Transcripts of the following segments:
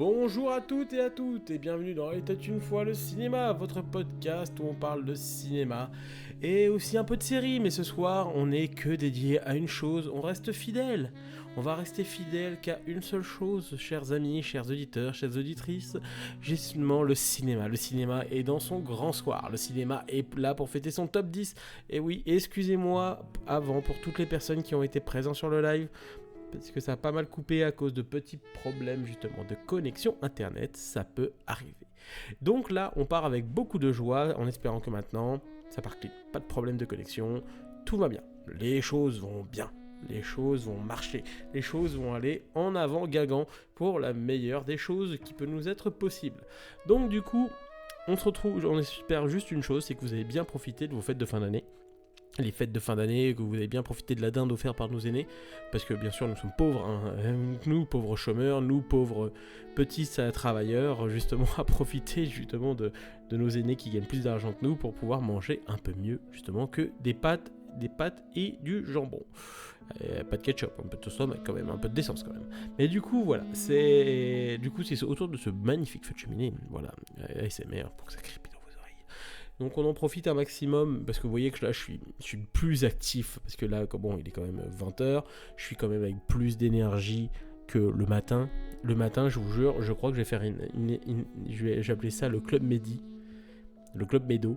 Bonjour à toutes et bienvenue dans Il était une fois le cinéma, votre podcast où on parle de cinéma et aussi un peu de série, mais ce soir on n'est que dédié à une chose, on reste fidèle. On va rester fidèle qu'à une seule chose, chers amis, chers auditeurs, chères auditrices, justement le cinéma. Le cinéma est dans son grand soir, le cinéma est là pour fêter son top 10. Et oui, excusez-moi avant pour toutes les personnes qui ont été présentes sur le live, parce que ça a pas mal coupé à cause de petits problèmes justement de connexion internet, ça peut arriver. Donc là, on part avec beaucoup de joie, en espérant que maintenant, ça part clean, pas de problème de connexion, tout va bien, les choses vont bien, les choses vont marcher, les choses vont aller en avant Guingamp pour la meilleure des choses qui peut nous être possible. Donc du coup, on se retrouve, on espère juste une chose, c'est que vous avez bien profité de vos fêtes de fin d'année. Les fêtes de fin d'année, que vous avez bien profité de la dinde offerte par nos aînés, parce que bien sûr nous sommes pauvres, nous pauvres chômeurs, nous pauvres petits travailleurs, justement à profiter justement de nos aînés qui gagnent plus d'argent que nous pour pouvoir manger un peu mieux justement que des pâtes et du jambon. Pas de ketchup, un peu de sauce quand même, un peu d'essence quand même. Mais du coup voilà, c'est autour de ce magnifique feu de cheminée, voilà, ASMR pour que ça crépite. Donc on en profite un maximum, parce que vous voyez que là je suis plus actif, parce que là, bon, il est quand même 20h, je suis quand même avec plus d'énergie que le matin. Le matin, je vous jure, je crois que je vais faire je vais appeler ça le club Mehdi, le club Médo.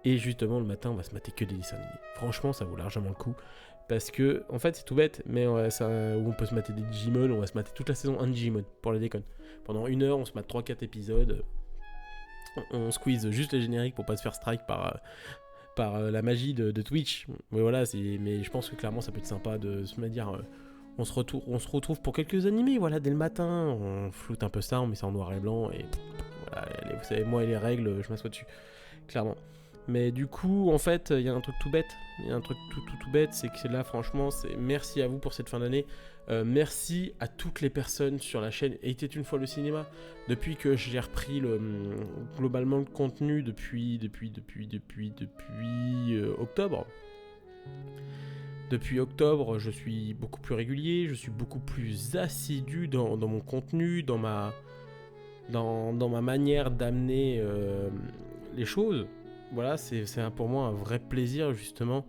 Et justement, le matin, on va se mater que des dessins animés. Franchement, ça vaut largement le coup. Parce que, en fait, c'est tout bête, mais on peut se mater des Digimon, on va se mater toute la saison 1 de Digimon, pour la déconne. Pendant 1 heure, on se mate 3-4 épisodes. On squeeze juste les génériques pour pas se faire strike par la magie de Twitch. Mais voilà, mais je pense que clairement ça peut être sympa de se dire on se retrouve pour quelques animés, voilà, dès le matin, on floute un peu ça, on met ça en noir et blanc et voilà, vous savez, moi et les règles, je m'assois dessus, clairement. Mais du coup, en fait, il y a un truc tout bête, tout bête, c'est que là, franchement, c'est merci à vous pour cette fin d'année. Merci à toutes les personnes sur la chaîne Et était une fois le cinéma. Depuis que j'ai repris globalement le contenu depuis octobre. Depuis octobre, je suis beaucoup plus régulier, je suis beaucoup plus assidu dans mon contenu, dans ma manière d'amener les choses. Voilà, c'est pour moi un vrai plaisir justement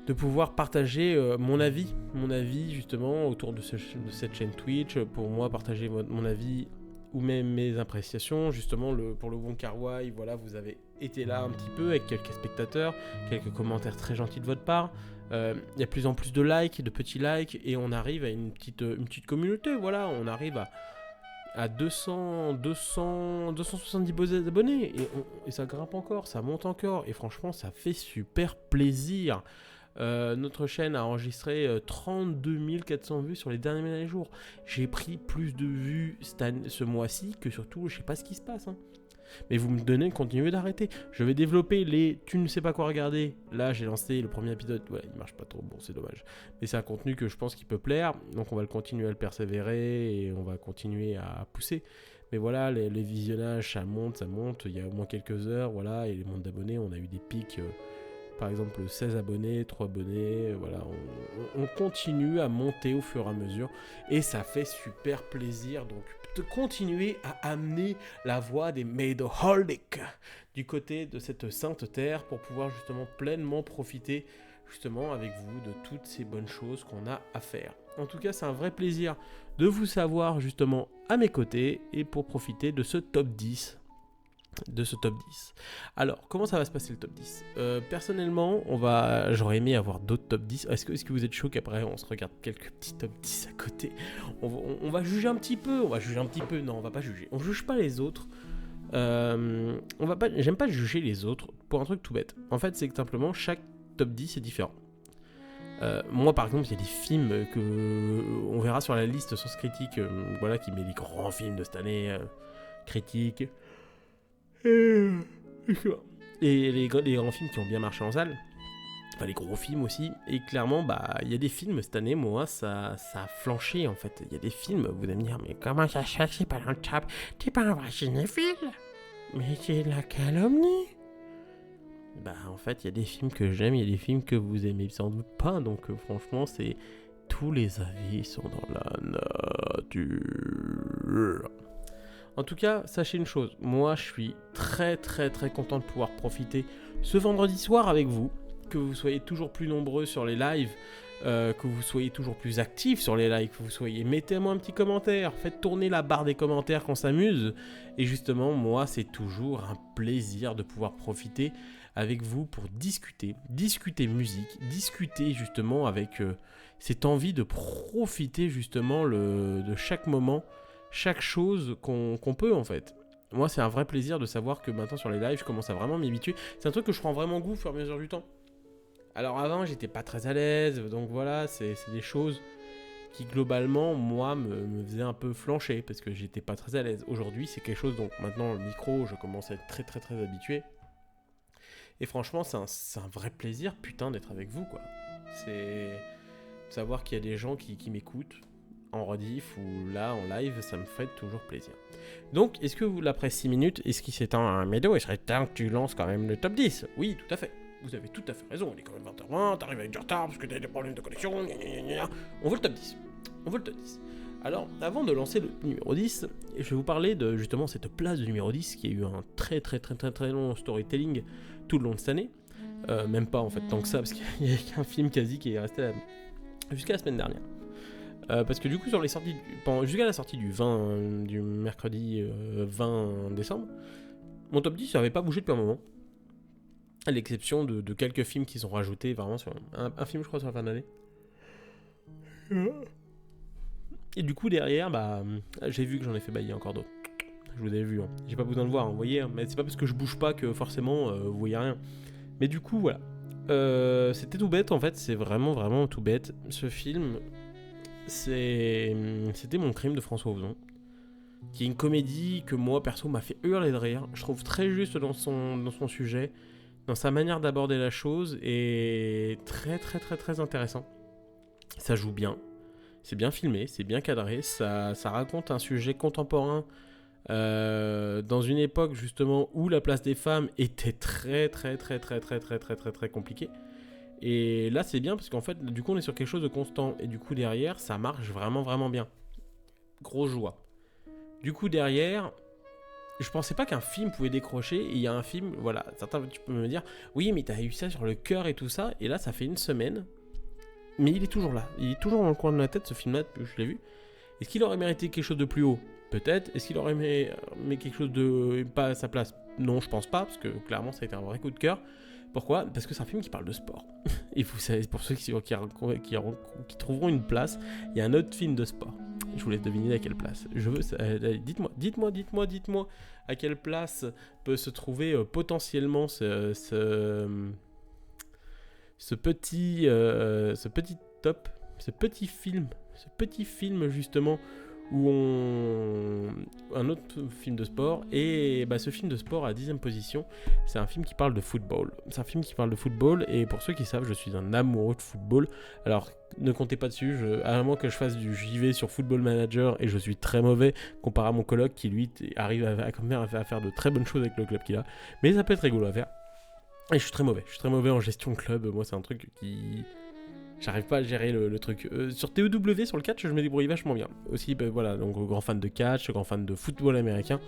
de pouvoir partager mon avis justement autour de cette chaîne Twitch, pour moi partager mon avis ou même mes appréciations justement pour le bon Carwai. Voilà, vous avez été là un petit peu avec quelques spectateurs, quelques commentaires très gentils de votre part. Il y a de plus en plus de likes, de petits likes, et on arrive à une petite communauté. Voilà, on arrive à 270 abonnés et ça grimpe encore, ça monte encore, et franchement ça fait super plaisir. Notre chaîne a enregistré 32 400 vues sur les derniers jours. J'ai pris plus de vues ce mois-ci que surtout, je sais pas ce qui se passe, hein. Mais vous me donnez, continuez d'arrêter. Je vais développer tu ne sais pas quoi regarder. Là, j'ai lancé le premier épisode. Ouais, il marche pas trop, bon, c'est dommage. Mais c'est un contenu que je pense qui peut plaire. Donc, on va continuer à le persévérer et on va continuer à pousser. Mais voilà, les visionnages, ça monte. Il y a au moins quelques heures, voilà. Et les mondes d'abonnés, on a eu des pics. Par exemple, 16 abonnés, 3 abonnés. Voilà, on continue à monter au fur et à mesure. Et ça fait super plaisir. Donc, de continuer à amener la voix des Médoholdiques du côté de cette sainte terre pour pouvoir justement pleinement profiter justement avec vous de toutes ces bonnes choses qu'on a à faire. En tout cas, c'est un vrai plaisir de vous savoir justement à mes côtés et pour profiter de ce top 10. Alors, comment ça va se passer le top 10 ? Personnellement, j'aurais aimé avoir d'autres top 10. Est-ce que vous êtes chaud qu'après on se regarde quelques petits top 10 à côté ? On va juger un petit peu. Non, on va pas juger. On juge pas les autres. J'aime pas juger les autres pour un truc tout bête. En fait, c'est que simplement chaque top 10 est différent. Moi par exemple, il y a des films que on verra sur la liste Sens Critique, voilà, qui met les grands films de cette année, critiques. Et les grands films qui ont bien marché en salle, enfin les gros films aussi, et clairement il y a des films cette année, moi ça a flanché en fait. Il y a des films, vous allez me dire, mais comment ça se fait, c'est pas dans le top, t'es pas un vrai cinéphile, mais c'est de la calomnie. En fait il y a des films que j'aime, il y a des films que vous aimez sans doute pas, donc franchement tous les avis sont dans la nature. En tout cas, sachez une chose, moi je suis très très très content de pouvoir profiter ce vendredi soir avec vous, que vous soyez toujours plus nombreux sur les lives, que vous soyez toujours plus actifs sur les lives, que vous soyez, mettez-moi un petit commentaire, faites tourner la barre des commentaires qu'on s'amuse, et justement moi c'est toujours un plaisir de pouvoir profiter avec vous pour discuter musique, discuter justement avec cette envie de profiter justement de chaque moment, chaque chose qu'on peut en fait. Moi c'est un vrai plaisir de savoir que maintenant sur les lives je commence à vraiment m'y habituer. C'est un truc que je prends vraiment goût au fur et à mesure du temps. Alors avant j'étais pas très à l'aise, donc voilà, c'est des choses qui globalement moi me faisaient un peu flancher parce que j'étais pas très à l'aise. Aujourd'hui c'est quelque chose, donc maintenant le micro je commence à être très très très habitué. Et franchement c'est un vrai plaisir putain d'être avec vous quoi. C'est savoir qu'il y a des gens qui m'écoutent en rediff ou là en live, ça me fait toujours plaisir. Donc, est-ce que vous, après 6 minutes, est-ce qu'il s'étend un Médo, il serait temps que tu lances quand même le top 10 ? Oui, tout à fait. Vous avez tout à fait raison, il est quand même 20h20, t'arrives avec du retard parce que t'as des problèmes de connexion, on veut le top 10. On veut le top 10. Alors, avant de lancer le numéro 10, je vais vous parler de justement cette place de numéro 10 qui a eu un très très très très très long storytelling tout le long de cette année. Même pas en fait tant que ça, parce qu'il y a qu'un film quasi qui est resté jusqu'à la semaine dernière. Parce que du coup, jusqu'à la sortie du mercredi 20 décembre, mon top 10 n'avait pas bougé depuis un moment. À l'exception de quelques films qui sont rajoutés vraiment sur un film, je crois, sur la fin d'année. Et du coup, derrière, j'ai vu que j'en ai fait bailler encore d'autres. Je vous avais vu, hein. J'ai pas besoin de voir, hein, vous voyez. Hein. Mais c'est pas parce que je bouge pas que forcément vous voyez rien. Mais du coup, voilà. C'était tout bête en fait, c'est vraiment vraiment tout bête. Ce film. C'était Mon crime de François Ozon, qui est une comédie que moi perso m'a fait hurler de rire. Je trouve très juste dans son sujet, dans sa manière d'aborder la chose, et très très très très intéressant. Ça joue bien, c'est bien filmé, c'est bien cadré, ça raconte un sujet contemporain dans une époque justement où la place des femmes était très très très très très très très très très compliquée. Et là c'est bien parce qu'en fait du coup on est sur quelque chose de constant et du coup derrière ça marche vraiment vraiment bien. Grosse joie. Du coup derrière, je pensais pas qu'un film pouvait décrocher et il y a un film, voilà, certains tu peux me dire oui mais t'as eu ça sur le cœur et tout ça et là ça fait une semaine mais il est toujours là, il est toujours dans le coin de ma tête ce film là depuis que je l'ai vu. Est-ce qu'il aurait mérité quelque chose de plus haut ? Peut-être. Est-ce qu'il aurait aimé quelque chose de pas à sa place ? Non, je pense pas parce que clairement ça a été un vrai coup de cœur. Pourquoi ? Parce que c'est un film qui parle de sport. Et vous savez, pour ceux qui trouveront une place, il y a un autre film de sport. Je vous laisse deviner à quelle place. Dites-moi à quelle place peut se trouver potentiellement ce petit top, ce petit film justement un autre film de sport et ce film de sport à 10e position, c'est un film qui parle de football. Et pour ceux qui savent, je suis un amoureux de football. Alors ne comptez pas dessus, à moins que je fasse du JV sur Football Manager et je suis très mauvais comparé à mon coloc qui lui arrive à faire de très bonnes choses avec le club qu'il a. Mais ça peut être rigolo à faire. Et je suis très mauvais en gestion de club. Moi c'est un truc qui... J'arrive pas à gérer le truc. Sur TEW, sur le catch, je me débrouille vachement bien. Aussi, voilà, donc grand fan de catch, grand fan de football américain,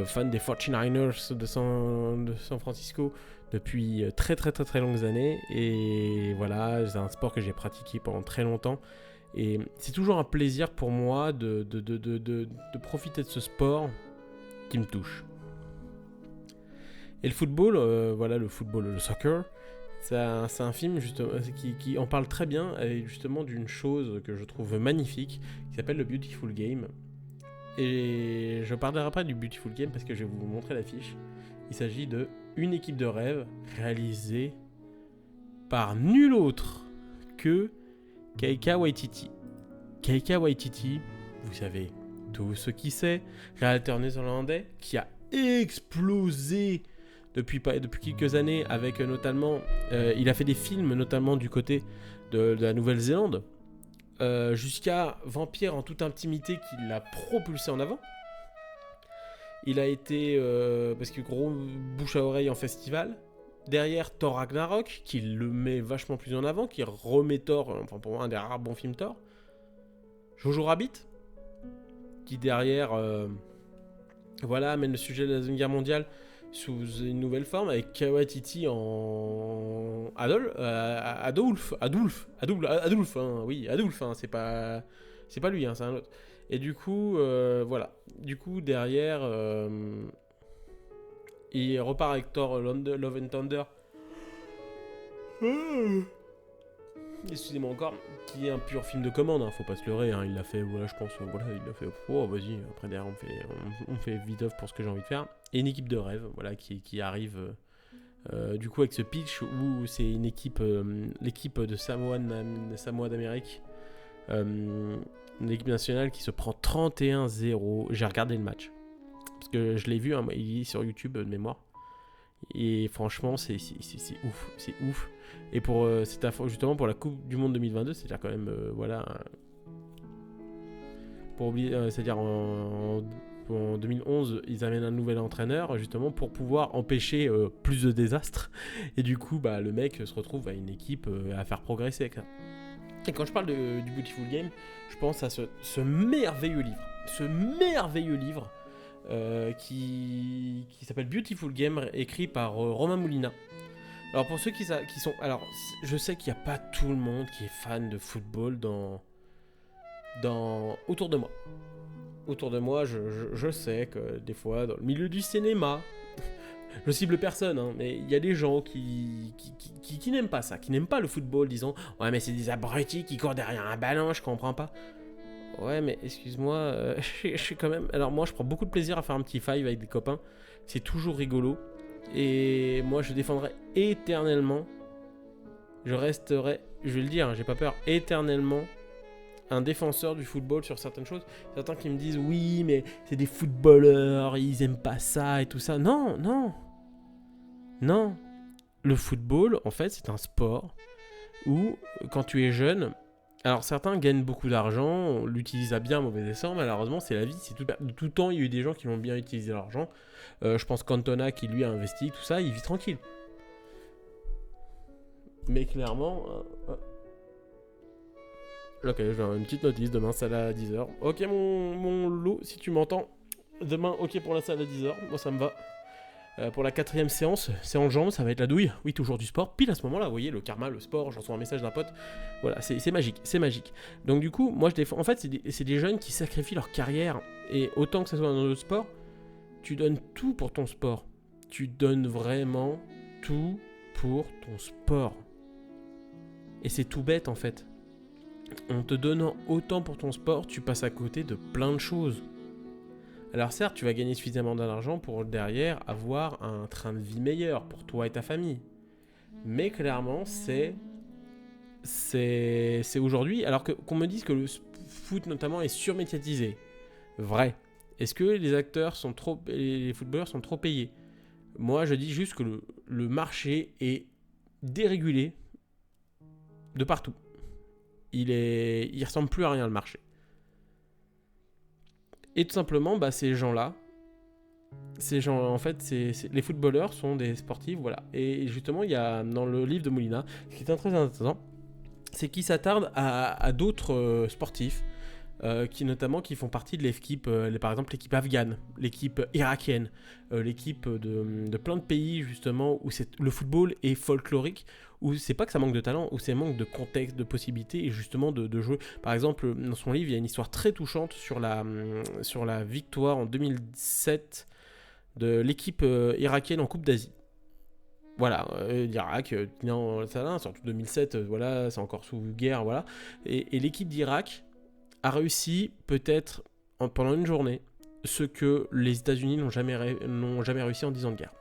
fan des 49ers de San Francisco depuis très très très très longues années. Et voilà, c'est un sport que j'ai pratiqué pendant très longtemps. Et c'est toujours un plaisir pour moi de profiter de ce sport qui me touche. Et le football, le soccer... C'est un film justement, qui en parle très bien et justement d'une chose que je trouve magnifique qui s'appelle le Beautiful Game. Et je parlerai pas du Beautiful Game parce que je vais vous montrer l'affiche. Il s'agit de une équipe de rêve réalisée par nul autre que Taika Waititi. Taika Waititi, vous savez, tout ce qui sait, réalisateur néerlandais qui a explosé depuis quelques années avec notamment il a fait des films notamment du côté de la Nouvelle-Zélande jusqu'à Vampire en toute intimité qui l'a propulsé en avant. Il a été parce que gros bouche à oreille en festival. Derrière Thor Ragnarok qui le met vachement plus en avant, qui remet Thor, enfin pour moi un des rares bons films Thor. Jojo Rabbit qui derrière amène le sujet de la Deuxième Guerre mondiale sous une nouvelle forme avec Kawatiti en Adolf, hein, c'est pas lui, hein, c'est un autre. Et du coup, derrière, il repart avec Thor Love and Thunder. Excusez-moi encore, qui est un pur film de commande, hein, faut pas se leurrer, hein, il l'a fait, il l'a fait, oh vas-y, après derrière on fait vite off pour ce que j'ai envie de faire. Et une équipe de rêve, qui arrive, du coup avec ce pitch où c'est une équipe, l'équipe de Samoa d'Amérique, une équipe nationale qui se prend 31-0, j'ai regardé le match, parce que je l'ai vu, hein, il est sur YouTube de mémoire. Et franchement, c'est ouf. Et justement pour la Coupe du Monde 2022, c'est-à-dire quand même, pour oublier, c'est-à-dire en 2011, ils amènent un nouvel entraîneur justement pour pouvoir empêcher plus de désastres. Et du coup, le mec se retrouve à une équipe à faire progresser avec ça. Et quand je parle du Beautiful Game, je pense à ce merveilleux livre. Qui s'appelle Beautiful Game, écrit par Romain Moulina. Alors pour ceux qui sont... Alors je sais qu'il n'y a pas tout le monde qui est fan de football autour de moi. Autour de moi, je sais que des fois, dans le milieu du cinéma, je cible personne, hein, mais il y a des gens qui n'aiment pas ça, qui n'aiment pas le football, disons « Ouais mais c'est des abrutis qui courent derrière un ballon, je comprends pas ». Ouais, mais excuse-moi, je suis quand même... Alors moi, je prends beaucoup de plaisir à faire un petit five avec des copains. C'est toujours rigolo. Et moi, je défendrai éternellement. Je resterai, je vais le dire, hein, j'ai pas peur, éternellement un défenseur du football sur certaines choses. Certains qui me disent, oui, mais c'est des footballeurs, ils aiment pas ça et tout ça. Non. Le football, en fait, c'est un sport où, quand tu es jeune... Alors certains gagnent beaucoup d'argent, on l'utilise à bien mauvais escient, malheureusement c'est la vie, c'est tout temps il y a eu des gens qui l'ont bien utilisé l'argent. Je pense qu'Antona qui lui a investi, tout ça, il vit tranquille. Mais clairement... Ok, je vais avoir une petite notice, demain salle à 10h. Ok mon lot, si tu m'entends, demain ok pour la salle à 10h, moi ça me va. Pour la 4ème séance en jambes, ça va être la douille. Oui, toujours du sport. Pile à ce moment-là, vous voyez, le karma, le sport, j'en reçois un message d'un pote. Voilà, c'est magique. Donc du coup, moi je défends. En fait, c'est des jeunes qui sacrifient leur carrière. Et autant que ce soit dans le sport, tu donnes tout pour ton sport. Tu donnes vraiment tout pour ton sport. Et c'est tout bête en fait. En te donnant autant pour ton sport, tu passes à côté de plein de choses. Alors certes, tu vas gagner suffisamment d'argent pour derrière avoir un train de vie meilleur pour toi et ta famille. Mais clairement, c'est aujourd'hui, alors qu'on me dise que le foot notamment est surmédiatisé. Vrai. Est-ce que les acteurs les footballeurs sont trop payés ? Moi, je dis juste que le marché est dérégulé de partout. Il ressemble plus à rien le marché. Et tout simplement, ces gens-là, en fait, les footballeurs sont des sportifs, voilà. Et justement, il y a dans le livre de Moulina, ce qui est très intéressant, c'est qu'il s'attarde à d'autres sportifs, qui font partie de l'équipe, par exemple l'équipe afghane, l'équipe irakienne, l'équipe de plein de pays justement où le football est folklorique, où c'est pas que ça manque de talent, où c'est manque de contexte, de possibilités et justement de jouer. Par exemple, dans son livre, il y a une histoire très touchante sur la victoire en 2007 de l'équipe irakienne en Coupe d'Asie. Voilà, l'Irak, surtout 2007, voilà, c'est encore sous guerre, voilà. Et l'équipe d'Irak a réussi peut-être pendant une journée ce que les États-Unis n'ont jamais réussi en 10 ans de guerre.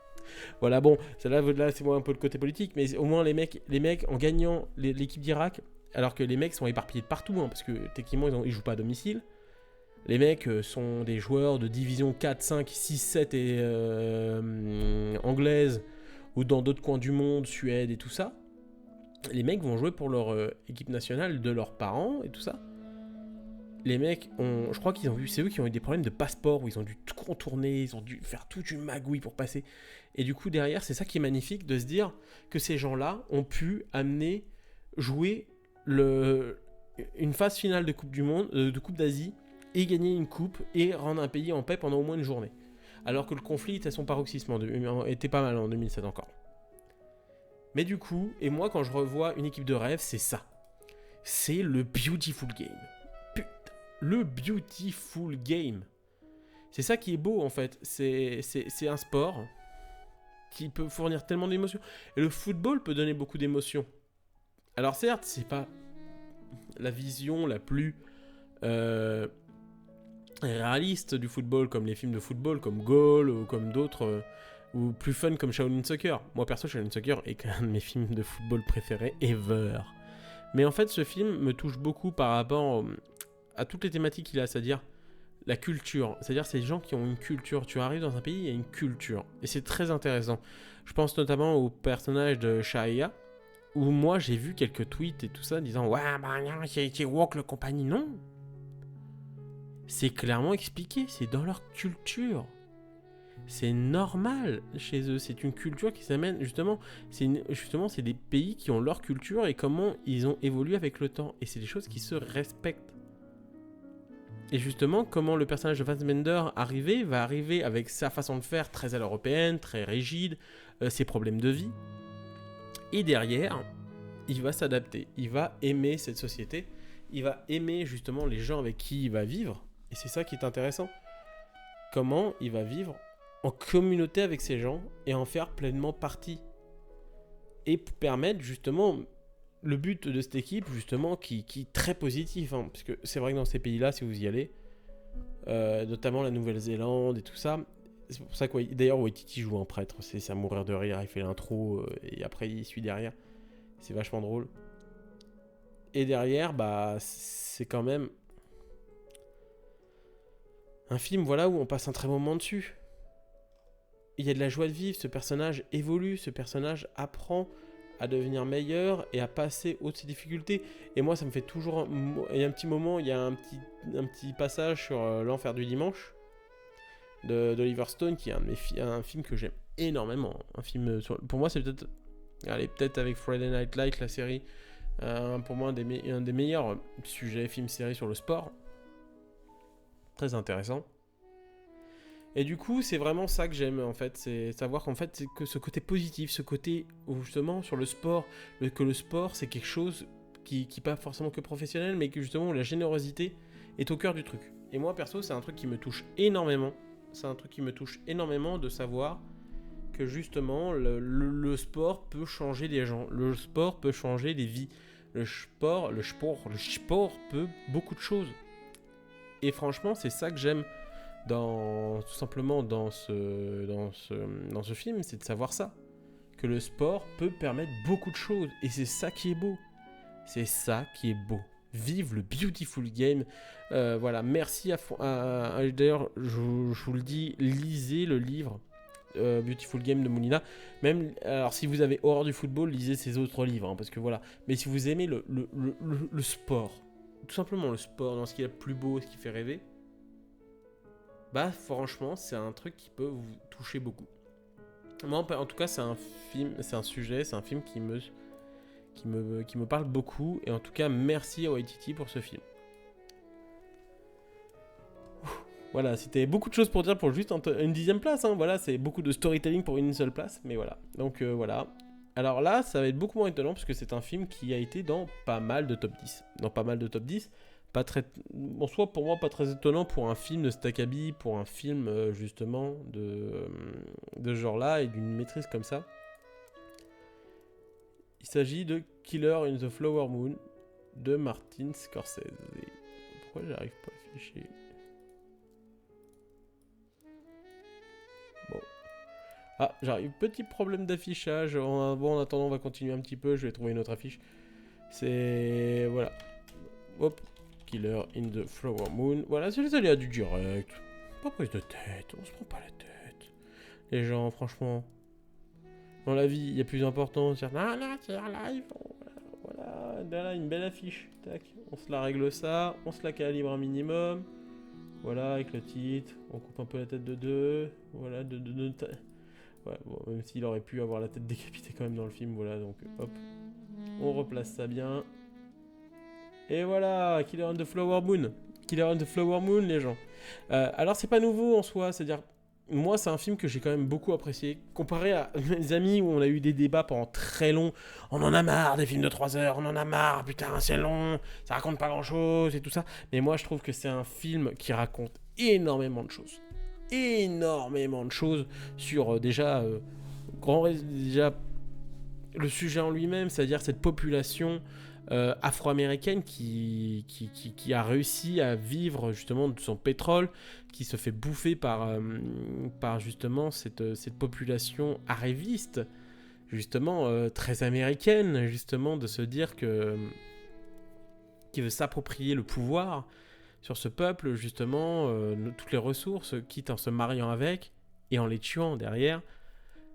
Voilà, bon, là c'est moi un peu le côté politique, mais au moins les mecs en gagnant l'équipe d'Irak, alors que les mecs sont éparpillés de partout, hein, parce que techniquement ils jouent pas à domicile. Les mecs sont des joueurs de division 4, 5, 6, 7 et anglaise, ou dans d'autres coins du monde, Suède et tout ça. Les mecs vont jouer pour leur équipe nationale de leurs parents et tout ça. Les mecs je crois c'est eux qui ont eu des problèmes de passeport, où ils ont dû tout contourner, ils ont dû faire toute une magouille pour passer. Et du coup derrière, c'est ça qui est magnifique, de se dire que ces gens-là ont pu jouer une phase finale de Coupe du Monde, de Coupe d'Asie, et gagner une coupe et rendre un pays en paix pendant au moins une journée. Alors que le conflit était à son paroxysme, était pas mal en 2007 encore. Mais du coup, et moi quand je revois une équipe de rêve, c'est ça. C'est le Beautiful Game. Putain, le Beautiful Game. C'est ça qui est beau en fait. C'est un sport qui peut fournir tellement d'émotions. Et le football peut donner beaucoup d'émotions. Alors certes, c'est pas la vision la plus réaliste du football, comme les films de football, comme Goal ou comme d'autres, ou plus fun comme Shaolin Soccer. Moi perso, Shaolin Soccer est un de mes films de football préférés ever. Mais en fait, ce film me touche beaucoup par rapport à toutes les thématiques qu'il a, c'est-à-dire la culture. C'est-à-dire ces gens qui ont une culture. Tu arrives dans un pays, il y a une culture. Et c'est très intéressant. Je pense notamment au personnage de Shaya, où moi j'ai vu quelques tweets et tout ça disant ouais bah c'est woke le compagnie. Non, c'est clairement expliqué, c'est dans leur culture, c'est normal chez eux, c'est une culture qui s'amène justement, c'est des pays qui ont leur culture et comment ils ont évolué avec le temps, et c'est des choses qui se respectent. Et justement, comment le personnage de Fassbender va arriver avec sa façon de faire très à l'européenne, très rigide, ses problèmes de vie. Et derrière, il va s'adapter, il va aimer cette société, il va aimer justement les gens avec qui il va vivre. Et c'est ça qui est intéressant. Comment il va vivre en communauté avec ces gens et en faire pleinement partie. Et permettre justement le but de cette équipe, justement, qui est très positif. Hein, parce que c'est vrai que dans ces pays-là, si vous y allez, notamment la Nouvelle-Zélande et tout ça, c'est pour ça que d'ailleurs Waititi joue un prêtre, c'est à mourir de rire, il fait l'intro et après il suit derrière. C'est vachement drôle. Et derrière, bah, c'est quand même un film, voilà, où on passe un très bon moment dessus. Il y a de la joie de vivre, ce personnage évolue, ce personnage apprend à devenir meilleur et à passer au-dessus des difficultés. Et moi, ça me fait toujours... Il y a un petit moment, il y a un petit passage sur l'enfer du dimanche d'Oliver Stone, qui est un film que j'aime énormément. Un film pour moi, c'est peut-être... Allez, peut-être avec Friday Night Lights, la série, pour moi, un des meilleurs sujets, films, séries sur le sport. Très intéressant. Et du coup, c'est vraiment ça que j'aime, en fait. C'est savoir qu'en fait, c'est que ce côté positif, ce côté, justement, sur le sport, que le sport, c'est quelque chose qui pas forcément que professionnel, mais que, justement, la générosité est au cœur du truc. Et moi, perso, c'est un truc qui me touche énormément. C'est un truc qui me touche énormément de savoir que, justement, le sport peut changer des gens. Le sport peut changer des vies. Le sport peut beaucoup de choses. Et franchement, c'est ça que j'aime tout simplement dans ce film, c'est de savoir ça. Que le sport peut permettre beaucoup de choses. Et c'est ça qui est beau. C'est ça qui est beau. Vive le Beautiful Game. Voilà, merci d'ailleurs, je vous le dis, lisez le livre Beautiful Game de Moulina. Même, alors si vous avez horreur du football, lisez ses autres livres. Hein, parce que voilà. Mais si vous aimez le sport, tout simplement le sport, dans ce qui est le plus beau, ce qui fait rêver, bah franchement, c'est un truc qui peut vous toucher beaucoup. Moi, en tout cas, c'est un film, c'est un sujet, c'est un film qui me parle beaucoup. Et en tout cas, merci à Waititi pour ce film. Voilà, c'était beaucoup de choses pour dire pour juste une 10e place. Hein. Voilà, c'est beaucoup de storytelling pour une seule place. Mais voilà, donc voilà. Alors là, ça va être beaucoup moins étonnant parce que c'est un film qui a été dans pas mal de top 10. Dans pas mal de top 10. Pas très... En soi, pour moi, pas très étonnant pour un film de Stakabi, pour un film justement de ce genre-là et d'une maîtrise comme ça. Il s'agit de Killer in the Flower Moon de Martin Scorsese. Pourquoi j'arrive pas à afficher ? Bon. Ah, j'arrive. Petit problème d'affichage. Bon, en attendant, on va continuer un petit peu. Je vais trouver une autre affiche. C'est... Voilà. Hop. Killer in the Flower Moon. Voilà, c'est les aléas du direct. Pas prise de tête, on se prend pas la tête. Les gens, franchement, dans la vie, il y a plus important. C'est non, c'est un live. Voilà, là, une belle affiche. Tac, on se la règle ça, on se la calibre un minimum. Voilà, avec le titre, on coupe un peu la tête de deux. Voilà, ouais, bon, même s'il aurait pu avoir la tête décapitée quand même dans le film, voilà, donc hop, on replace ça bien. Et voilà, Killer on the Flower Moon. Killer on the Flower Moon, les gens. Alors, c'est pas nouveau en soi, c'est-à-dire, moi, c'est un film que j'ai quand même beaucoup apprécié. Comparé à mes amis où on a eu des débats pendant très longs, on en a marre des films de 3 heures, on en a marre, putain, c'est long, ça raconte pas grand-chose et tout ça. Mais moi, je trouve que c'est un film qui raconte énormément de choses. Énormément de choses sur déjà le sujet en lui-même, c'est-à-dire cette population afro-américaine qui a réussi à vivre justement de son pétrole, qui se fait bouffer par justement cette population arriviste, justement très américaine, justement de se dire que qui veut s'approprier le pouvoir sur ce peuple, justement toutes les ressources, quitte en se mariant avec et en les tuant derrière.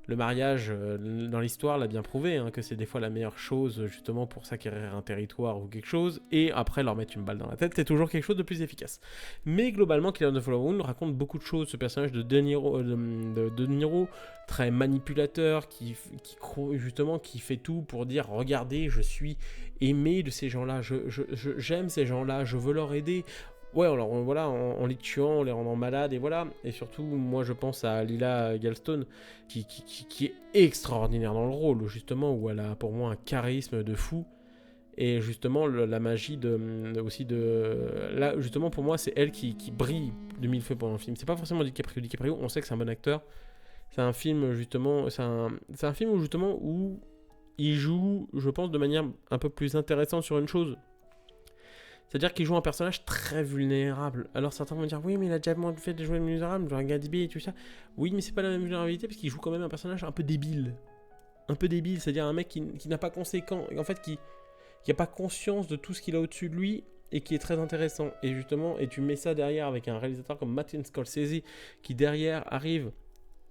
Le mariage, dans l'histoire, l'a bien prouvé, que c'est des fois la meilleure chose, justement, pour s'acquérir un territoire ou quelque chose, et après leur mettre une balle dans la tête, c'est toujours quelque chose de plus efficace. Mais globalement, Killer on the Flower Moon raconte beaucoup de choses. Ce personnage de De Niro, très manipulateur, qui fait tout pour dire « Regardez, je suis aimé de ces gens-là, j'aime ces gens-là, je veux leur aider ». Ouais, alors voilà, en les tuant, en les rendant malades, et voilà. Et surtout, moi je pense à Lila Galstone, qui est extraordinaire dans le rôle, justement, où elle a pour moi un charisme de fou. Et justement, la magie aussi de... Là, justement, pour moi, c'est elle qui brille de mille feux pendant le film. C'est pas forcément DiCaprio. DiCaprio, on sait que c'est un bon acteur. C'est un film, justement, c'est un film où, justement, où il joue, je pense, de manière un peu plus intéressante sur une chose. C'est-à-dire qu'il joue un personnage très vulnérable. Alors certains vont dire, oui, mais il a déjà fait de jouer vulnérable, genre un Gatsby et tout ça. Oui, mais c'est pas la même vulnérabilité parce qu'il joue quand même un personnage un peu débile. Un peu débile, c'est-à-dire un mec qui n'a pas conséquent, en fait, qui n'a pas conscience de tout ce qu'il a au-dessus de lui et qui est très intéressant. Et justement, et tu mets ça derrière avec un réalisateur comme Martin Scorsese qui derrière arrive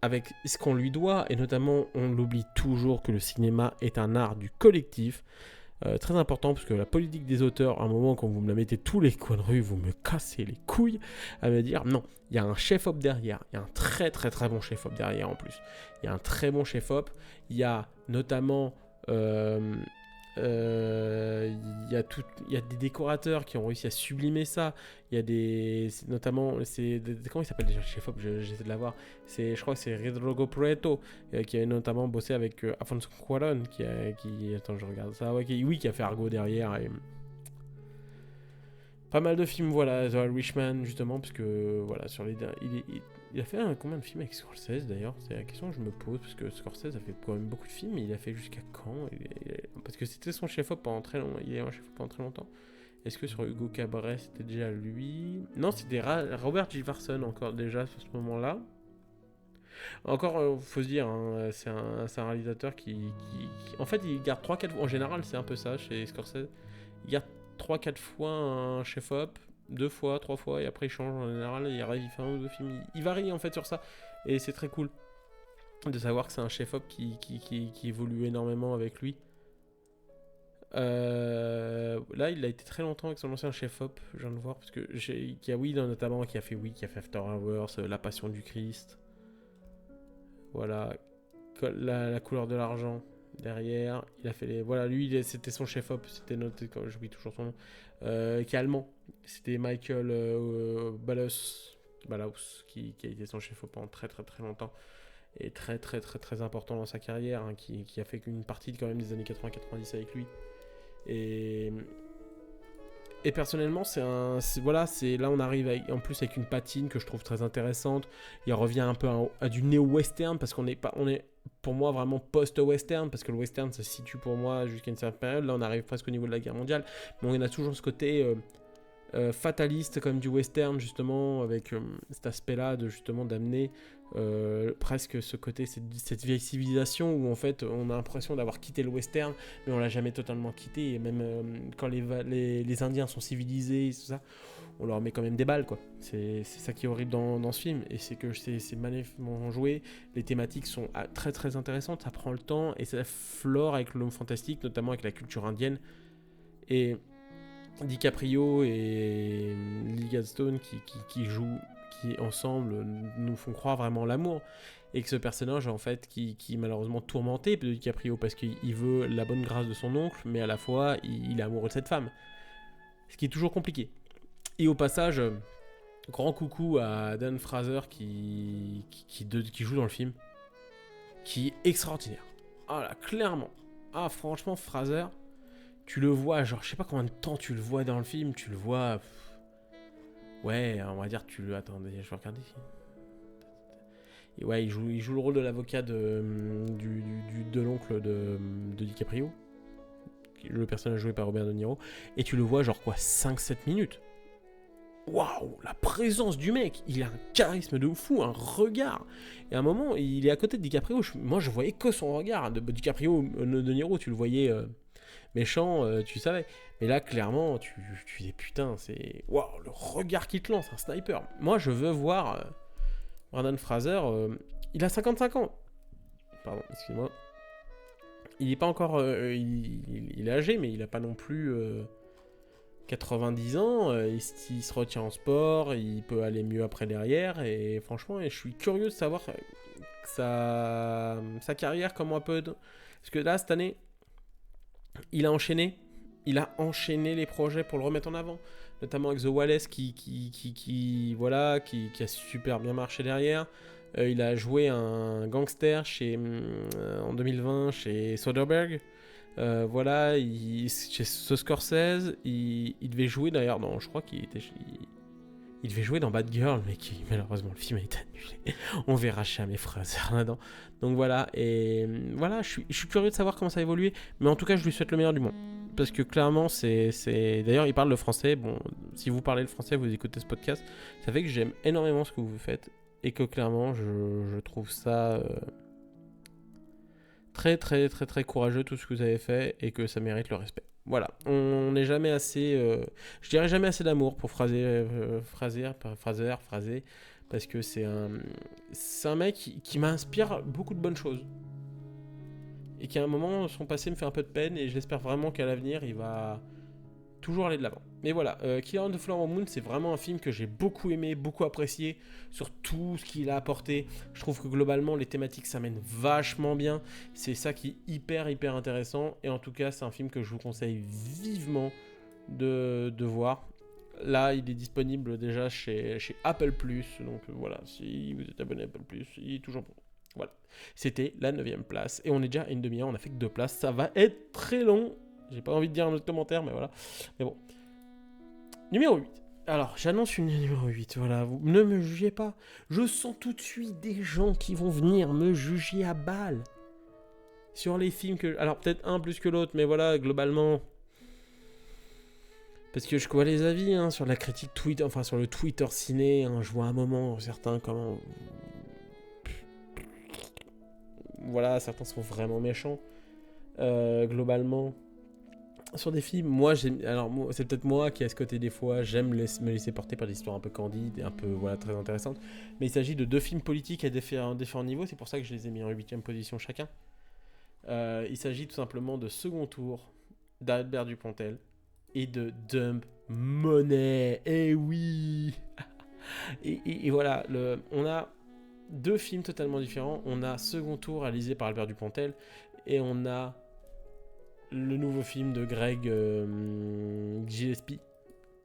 avec ce qu'on lui doit, et notamment, on l'oublie toujours que le cinéma est un art du collectif. Très important, parce que la politique des auteurs, à un moment, quand vous me la mettez tous les coins de rue, vous me cassez les couilles à me dire non, il y a un chef-op derrière, il y a un très très très bon chef-op derrière en plus. Il y a un très bon chef-op, il y a notamment il y a des décorateurs qui ont réussi à sublimer ça. Il y a notamment comment il s'appelle déjà le chef-op, j'essaie de l'avoir. Je crois que c'est Rodrigo Prieto qui a notamment bossé avec Alfonso Cuarón attends, je regarde ça, qui a fait Argo derrière et pas mal de films, voilà, The Irishman justement, parce que voilà, sur les il a fait combien de films avec Scorsese d'ailleurs? C'est la question que je me pose, parce que Scorsese a fait quand même beaucoup de films, mais il a fait jusqu'à quand? Parce que c'était son chef-op pendant très longtemps, il est un chef-op pendant très longtemps. Est-ce que sur Hugo Cabret c'était déjà lui? Non, c'était Robert Giverson encore déjà sur ce moment-là. Encore, faut se dire, c'est un réalisateur qui en fait, il garde 3-4 fois, en général c'est un peu ça chez Scorsese, il garde 3-4 fois un chef-op, 2 fois, 3 fois, et après il change en général, il arrive, il fait un ou deux films, il varie en fait sur ça, et c'est très cool de savoir que c'est un chef-op qui évolue énormément avec lui. Là, il a été très longtemps avec son ancien chef-op, je viens de voir, parce que notamment qui a fait After Hours, La Passion du Christ, voilà, la couleur de l'argent. Derrière, il a fait voilà, lui, c'était son chef-op, c'était noté, quand j'oublie toujours son nom, qui est allemand. C'était Michael Balaus, qui a été son chef-op pendant très très très longtemps. Et très très très très important dans sa carrière, qui a fait qu'une partie quand même des années 80-90 avec lui. Et personnellement, là on arrive en plus avec une patine que je trouve très intéressante. Il revient un peu à du néo-western, parce on est pour moi vraiment post-western, parce que le western se situe pour moi jusqu'à une certaine période. Là on arrive presque au niveau de la guerre mondiale, mais on a toujours ce côté fataliste comme du western, justement, avec cet aspect là d'amener presque ce côté, cette vieille civilisation où en fait on a l'impression d'avoir quitté le western, mais on l'a jamais totalement quitté, et même quand les Indiens sont civilisés et tout ça, on leur met quand même des balles, quoi. C'est ça qui est horrible dans ce film, et c'est que c'est magnifiquement joué, les thématiques sont très très intéressantes, ça prend le temps, et ça flore avec l'homme fantastique, notamment avec la culture indienne, et DiCaprio et Lily Gladstone qui jouent, qui ensemble nous font croire vraiment l'amour, et que ce personnage en fait qui est malheureusement tourmenté de DiCaprio parce qu'il veut la bonne grâce de son oncle, mais à la fois il est amoureux de cette femme, ce qui est toujours compliqué. Et au passage, grand coucou à Dan Fraser qui joue dans le film, qui est extraordinaire. Ah là, clairement. Ah, franchement, Fraser, tu le vois, genre, je sais pas combien de temps tu le vois dans le film, tu le vois. Ouais, on va dire, Attendez, je vais regarder. Et ouais, il joue le rôle de l'avocat de l'oncle de DiCaprio. Le personnage joué par Robert De Niro. Et tu le vois, genre quoi, 5-7 minutes. Waouh, la présence du mec, il a un charisme de fou, un regard. Et à un moment, il est à côté de DiCaprio. Moi, je voyais que son regard. De DiCaprio, De Niro, tu le voyais méchant, tu savais. Mais là, clairement, tu dis putain, c'est waouh, le regard qu'il te lance, un sniper. Moi, je veux voir Brendan Fraser. Il a 55 ans. Pardon, excuse-moi. Il est pas encore, il est âgé, mais il a pas non plus 90 ans, il se retient en sport, il peut aller mieux après derrière, et franchement, je suis curieux de savoir sa carrière, comment elle peut... Parce que là, cette année, il a enchaîné les projets pour le remettre en avant, notamment avec The Wallace qui a super bien marché derrière. Il a joué un gangster en 2020 chez Soderbergh. Chez Scorsese, il devait jouer d'ailleurs je crois qu'il devait jouer dans Bad Girl, mais malheureusement le film a été annulé. On verra jamais Fraser là-dedans. Donc voilà, et voilà, je suis curieux de savoir comment ça a évolué, mais en tout cas je lui souhaite le meilleur du monde. Parce que clairement, c'est... D'ailleurs, il parle le français. Bon, si vous parlez le français, vous écoutez ce podcast, ça fait que j'aime énormément ce que vous faites, et que clairement, je trouve ça... très très très très courageux tout ce que vous avez fait, et que ça mérite le respect. Voilà, on n'est jamais assez, je dirais jamais assez d'amour pour Fraser, parce que c'est un mec qui m'inspire beaucoup de bonnes choses, et qui à un moment, son passé me fait un peu de peine, et j'espère vraiment qu'à l'avenir, il va toujours aller de l'avant. Mais voilà, Killer on the Flower Moon, c'est vraiment un film que j'ai beaucoup aimé, beaucoup apprécié, sur tout ce qu'il a apporté. Je trouve que globalement, les thématiques s'amènent vachement bien. C'est ça qui est hyper, hyper intéressant. Et en tout cas, c'est un film que je vous conseille vivement de voir. Là, il est disponible déjà chez Apple+. Donc voilà, si vous êtes abonné à Apple+, il est toujours bon. Voilà, c'était la 9ème place. Et on est déjà à une demi-heure, on a fait que 2 places. Ça va être très long. J'ai pas envie de dire un autre commentaire, mais voilà. Mais bon. Numéro 8. Alors, j'annonce une numéro 8, voilà. Vous ne me jugez pas. Je sens tout de suite des gens qui vont venir me juger à balle. Sur les films que... Alors, peut-être un plus que l'autre, mais voilà, globalement... Parce que je vois les avis sur la critique Twitter, enfin sur le Twitter ciné, je vois un moment, certains comment... Voilà, certains sont vraiment méchants. Globalement... Sur des films, moi, c'est peut-être moi qui, à ce côté des fois, j'aime me laisser porter par des histoires un peu candides et un peu très intéressantes. Mais il s'agit de 2 films politiques à différents niveaux, c'est pour ça que je les ai mis en 8ème position chacun. Il s'agit tout simplement de Second Tour, d'Albert Dupontel, et de Dumb Money. Eh oui. Et voilà, on a 2 films totalement différents. On a Second Tour réalisé par Albert Dupontel, et on a le nouveau film de Greg Gillespie,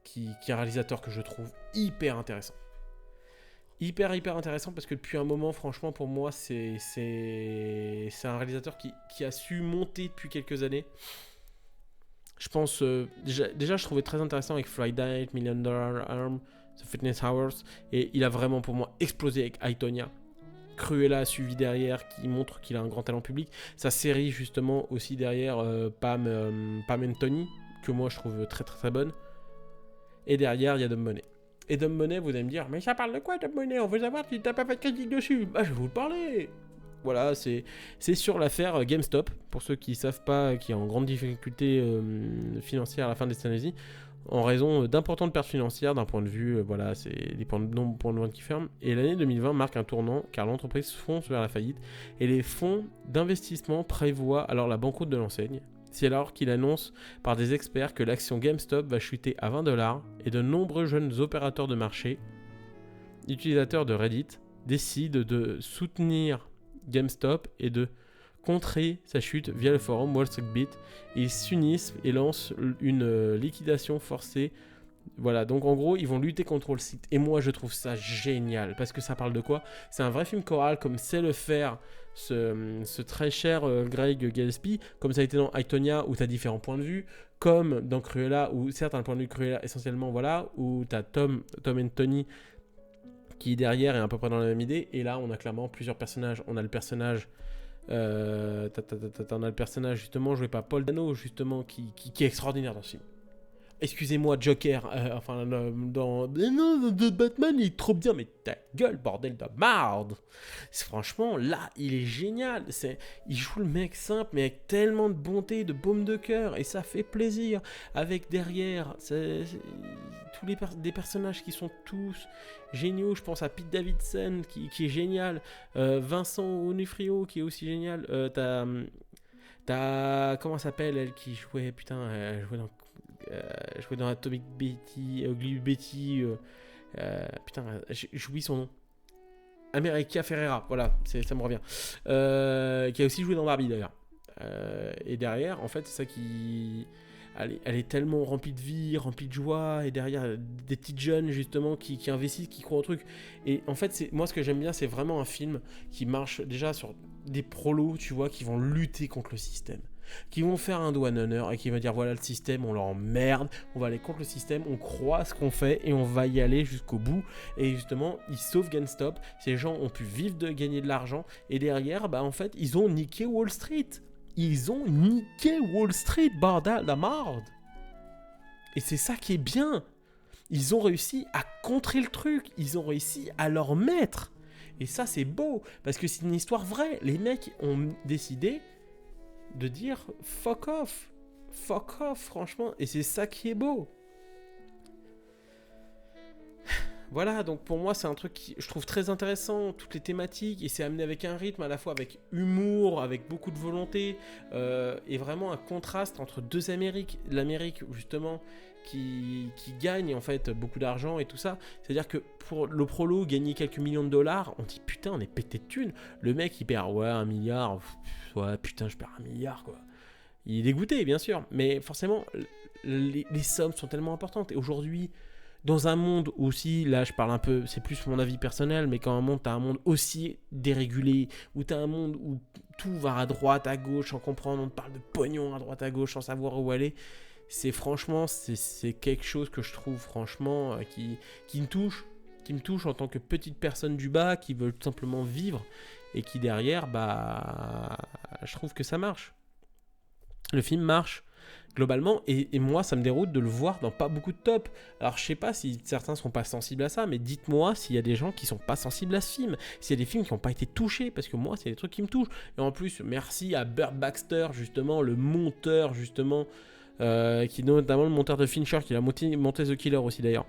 qui est un réalisateur que je trouve hyper intéressant. Hyper intéressant, parce que depuis un moment, franchement, pour moi, c'est un réalisateur qui a su monter depuis quelques années. Je pense, déjà, je trouvais très intéressant avec Friday Night, $1 Million Arm, The Fitness Hours, et il a vraiment, pour moi, explosé avec I, Tonya. Cruella suivi derrière, qui montre qu'il a un grand talent public. Sa série justement aussi derrière, Pam and Tony, que moi je trouve très très très bonne. Et derrière il y a Dumb Money. Et Dumb Money, vous allez me dire, mais ça parle de quoi Dumb Money? On veut savoir si t'as pas fait de critique dessus. Bah je vais vous le parler. Voilà, c'est sur l'affaire GameStop, pour ceux qui savent pas, qui est en grande difficulté financière à la fin des années, en raison d'importantes pertes financières d'un point de vue, c'est des points de vente qui ferment. Et l'année 2020 marque un tournant, car l'entreprise fonce vers la faillite, et les fonds d'investissement prévoient alors la banqueroute de l'enseigne. C'est alors qu'il annonce par des experts que l'action GameStop va chuter à $20, et de nombreux jeunes opérateurs de marché, utilisateurs de Reddit, décident de soutenir GameStop et de contrer sa chute via le forum Wall Street Beat. Ils s'unissent et lancent une liquidation forcée Voilà, donc en gros, ils vont lutter contre le site. Et moi, je trouve ça génial. Parce que ça parle de quoi? C'est un vrai film choral, comme sait le faire ce très cher Greg Gillespie. Comme ça a été dans Itonia, où tu as différents points de vue. Comme dans Cruella, où certes, un point de vue Cruella, essentiellement, voilà. Où tu as Tom et Tony, qui derrière est à peu près dans la même idée. Et là, on a clairement plusieurs personnages. On a le personnage. T'en as le personnage, justement, joué par Paul Dano, justement, qui est extraordinaire dans ce film. Excusez-moi, Joker, dans Batman, il est trop bien, mais ta gueule, bordel de marde. Franchement, là, il est génial. Il joue le mec simple, mais avec tellement de bonté, de baume de cœur, et ça fait plaisir. Avec derrière, tous des personnages qui sont tous géniaux. Je pense à Pete Davidson, qui est génial. Vincent Onofrio, qui est aussi génial. T'as comment ça s'appelle, elle qui jouait, putain, elle jouait dans Atomic Betty, Ugly Betty, putain, j'oublie son nom. America Ferrera, voilà, ça me revient. Qui a aussi joué dans Barbie d'ailleurs. Et derrière, en fait, c'est ça qui. Elle est tellement remplie de vie, remplie de joie, et derrière, des petites jeunes justement qui investissent, qui croient au truc. Et en fait, moi, ce que j'aime bien, c'est vraiment un film qui marche déjà sur des prolos, tu vois, qui vont lutter contre le système, qui vont faire un doigt d'honneur et qui vont dire voilà le système, on l'emmerde, on va aller contre le système, on croit à ce qu'on fait et on va y aller jusqu'au bout. Et justement, ils sauvent GameStop, ces gens ont pu vivre de gagner de l'argent, et derrière, bah en fait, ils ont niqué Wall Street. Ils ont niqué Wall Street, bordel la marde. Et c'est ça qui est bien. Ils ont réussi à contrer le truc, ils ont réussi à leur mettre. Et ça, c'est beau, parce que c'est une histoire vraie. Les mecs ont décidé de dire fuck off, franchement, et c'est ça qui est beau. Voilà, donc pour moi c'est un truc qui je trouve très intéressant, toutes les thématiques, et c'est amené avec un rythme, à la fois avec humour, avec beaucoup de volonté, et vraiment un contraste entre deux Amériques. L'Amérique justement qui gagne en fait beaucoup d'argent et tout ça, c'est-à-dire que pour le prolo gagner quelques millions de dollars, on dit putain on est pété de thunes, le mec il perd 1 milliard, ouais putain je perds 1 milliard quoi. Il est dégoûté bien sûr, mais forcément les sommes sont tellement importantes, et aujourd'hui dans un monde aussi, là je parle un peu, c'est plus mon avis personnel, mais quand t'as un monde aussi dérégulé, où t'as un monde où tout va à droite, à gauche, sans comprendre, on te parle de pognon à droite, à gauche, sans savoir où aller, c'est franchement, c'est quelque chose que je trouve franchement qui me touche en tant que petite personne du bas, qui veut tout simplement vivre, et qui derrière, bah, je trouve que ça marche. Le film marche globalement, et moi ça me déroute de le voir dans pas beaucoup de top. Alors je sais pas si certains sont pas sensibles à ça, mais dites-moi s'il y a des gens qui sont pas sensibles à ce film, s'il y a des films qui n'ont pas été touchés, parce que moi c'est des trucs qui me touchent. Et en plus merci à Burt Baxter justement, le monteur justement, qui est notamment le monteur de Fincher, qui a monté The Killer aussi d'ailleurs.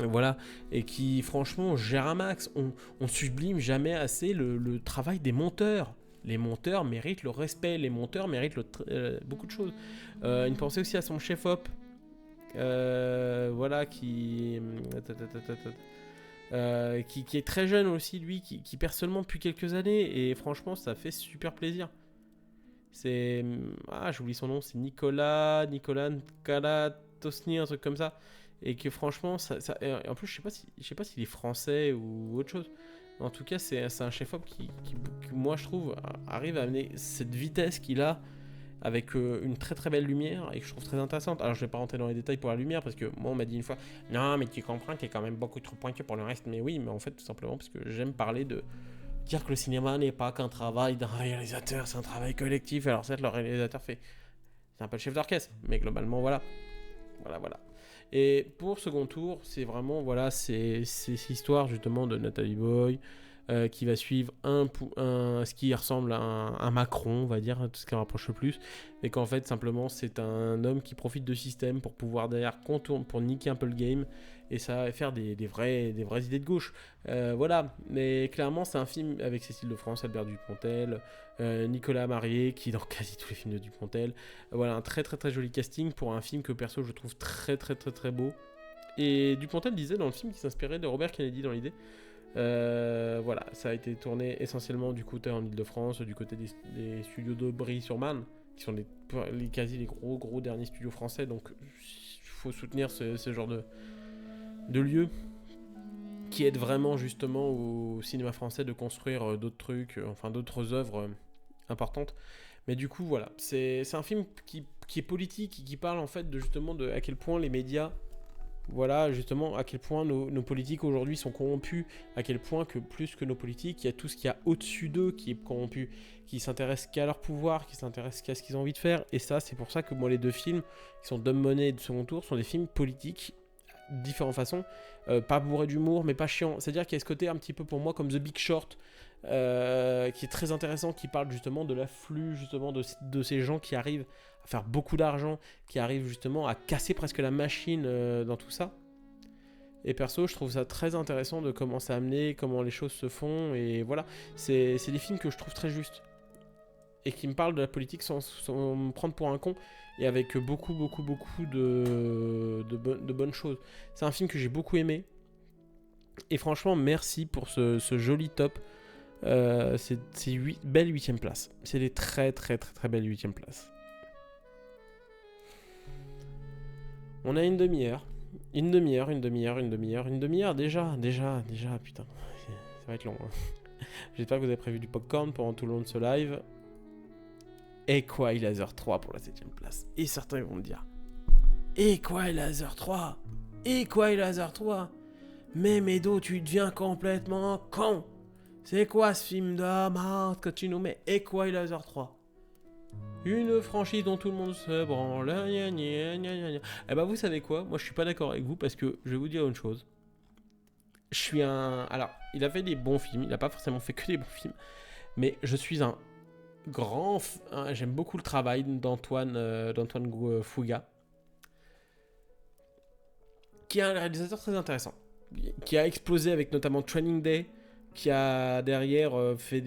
Voilà, et qui franchement gère un max. On sublime jamais assez le travail des monteurs. Les monteurs méritent le respect, les monteurs méritent beaucoup de choses. Une pensée aussi à son chef-op, voilà, qui est très jeune aussi, lui, qui perd seulement depuis quelques années, et franchement, ça fait super plaisir. C'est... Ah, j'oublie son nom, c'est Nicolas Kalatosny, un truc comme ça. Et que franchement, en plus, je sais pas s'il est français ou autre chose. En tout cas, c'est un chef-op qui, moi, je trouve, arrive à amener cette vitesse qu'il a avec une très très belle lumière, et que je trouve très intéressante. Alors, je vais pas rentrer dans les détails pour la lumière, parce que moi, on m'a dit une fois, non, mais tu comprends, t'es quand même beaucoup trop pointu pour le reste. Mais oui, mais en fait, tout simplement, parce que j'aime parler de dire que le cinéma n'est pas qu'un travail d'un réalisateur, c'est un travail collectif. Alors, certes, le réalisateur c'est un peu le chef d'orchestre, mais globalement, voilà. Et pour second tour, c'est vraiment, voilà, c'est cette histoire justement de Nathalie Boy, qui va suivre ce qui ressemble à un Macron, on va dire, tout ce qui rapproche le plus, mais qu'en fait, simplement, c'est un homme qui profite de système pour pouvoir derrière contourner, pour niquer un peu le game, et ça va faire des vraies idées de gauche. Voilà, mais clairement, c'est un film avec Cécile de France, Albert Dupontel, Nicolas Marié, qui est dans quasi tous les films de Dupontel. Voilà, un très très très joli casting pour un film que perso je trouve très très très très beau. Et Dupontel disait dans le film qu'il s'inspirait de Robert Kennedy dans l'idée. Voilà, ça a été tourné essentiellement du côté en Ile-de-France, du côté des studios d'Aubry-sur-Marne, qui sont quasi les gros derniers studios français. Donc faut soutenir ce genre de lieu qui aide vraiment justement au cinéma français de construire d'autres trucs, enfin d'autres œuvres importantes. Mais du coup, voilà, c'est un film qui est politique, qui parle en fait justement de à quel point les médias, voilà, justement, à quel point nos politiques aujourd'hui sont corrompus, à quel point que plus que nos politiques, il y a tout ce qu'il y a au-dessus d'eux qui est corrompu, qui s'intéressent qu'à leur pouvoir, qui s'intéressent qu'à ce qu'ils ont envie de faire. Et ça, c'est pour ça que moi, les deux films, qui sont Dumb Money et de Second Tour, sont des films politiques, différentes façons, pas bourrés d'humour, mais pas chiant. C'est-à-dire qu'il y a ce côté un petit peu pour moi comme The Big Short, qui est très intéressant, qui parle justement de l'afflux justement de ces gens qui arrivent à faire beaucoup d'argent, qui arrivent justement à casser presque la machine dans tout ça. Et perso, je trouve ça très intéressant de comment c'est amené, comment les choses se font, et voilà, c'est des films que je trouve très justes et qui me parlent de la politique sans me prendre pour un con, et avec beaucoup de bonnes choses. C'est un film que j'ai beaucoup aimé, et franchement, merci pour ce joli top. C'est belle 8ème place. C'est des très belles 8ème places. On a une demi-heure déjà, putain, ça va être long. Hein. J'espère que vous avez prévu du popcorn pendant tout le long de ce live. Equalizer 3 pour la 7ème place. Et certains vont me dire, Equalizer 3 mais Médo, tu deviens complètement con. C'est quoi ce film de merde que tu nous mets? Equalizer 3. Une franchise dont tout le monde se branle. Eh ben, vous savez quoi? Moi, je suis pas d'accord avec vous parce que je vais vous dire une chose. Alors, il a fait des bons films. Il a pas forcément fait que des bons films. Mais je suis un grand... J'aime beaucoup le travail d'Antoine Fuqua, qui est un réalisateur très intéressant. Qui a explosé avec notamment Training Day, qui a derrière fait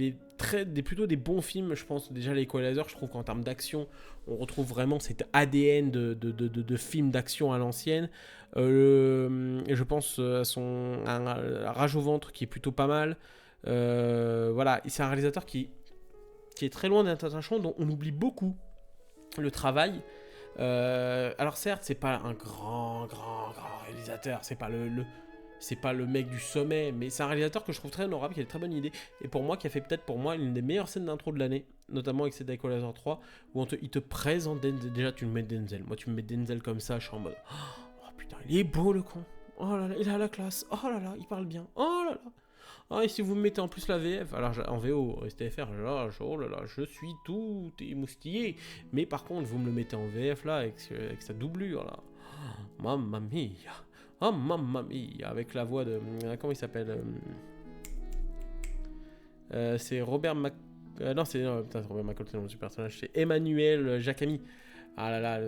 plutôt des bons films. Je pense déjà l'Equalizer, je trouve qu'en termes d'action, on retrouve vraiment cet ADN de film d'action à l'ancienne. Je pense à Rage au ventre, qui est plutôt pas mal. Voilà, c'est un réalisateur qui est très loin d'être attachant, dont on oublie beaucoup le travail. Alors certes, c'est pas un grand réalisateur, c'est pas le mec du sommet, mais c'est un réalisateur que je trouve très honorable, qui a de très bonnes idées, et pour moi, qui a fait peut-être pour moi l'une des meilleures scènes d'intro de l'année, notamment avec cette Equalizer 3, où il te présente Denzel. Déjà, tu me mets Denzel. Moi, tu me mets Denzel comme ça, je suis en mode, oh putain, il est beau le con. Oh là là, il a la classe. Oh là là, il parle bien. Oh là là. Ah, et si vous me mettez en plus la VF, alors en VO, STFR, oh là là, je suis tout émoustillé. Mais par contre, vous me le mettez en VF là, avec sa doublure là. Oh, mamma mia. Oh mamma mia, avec la voix de... comment il s'appelle c'est Robert non, c'est Robert McCall, c'est le nom du personnage. C'est Emmanuel Jacami. Ah là là,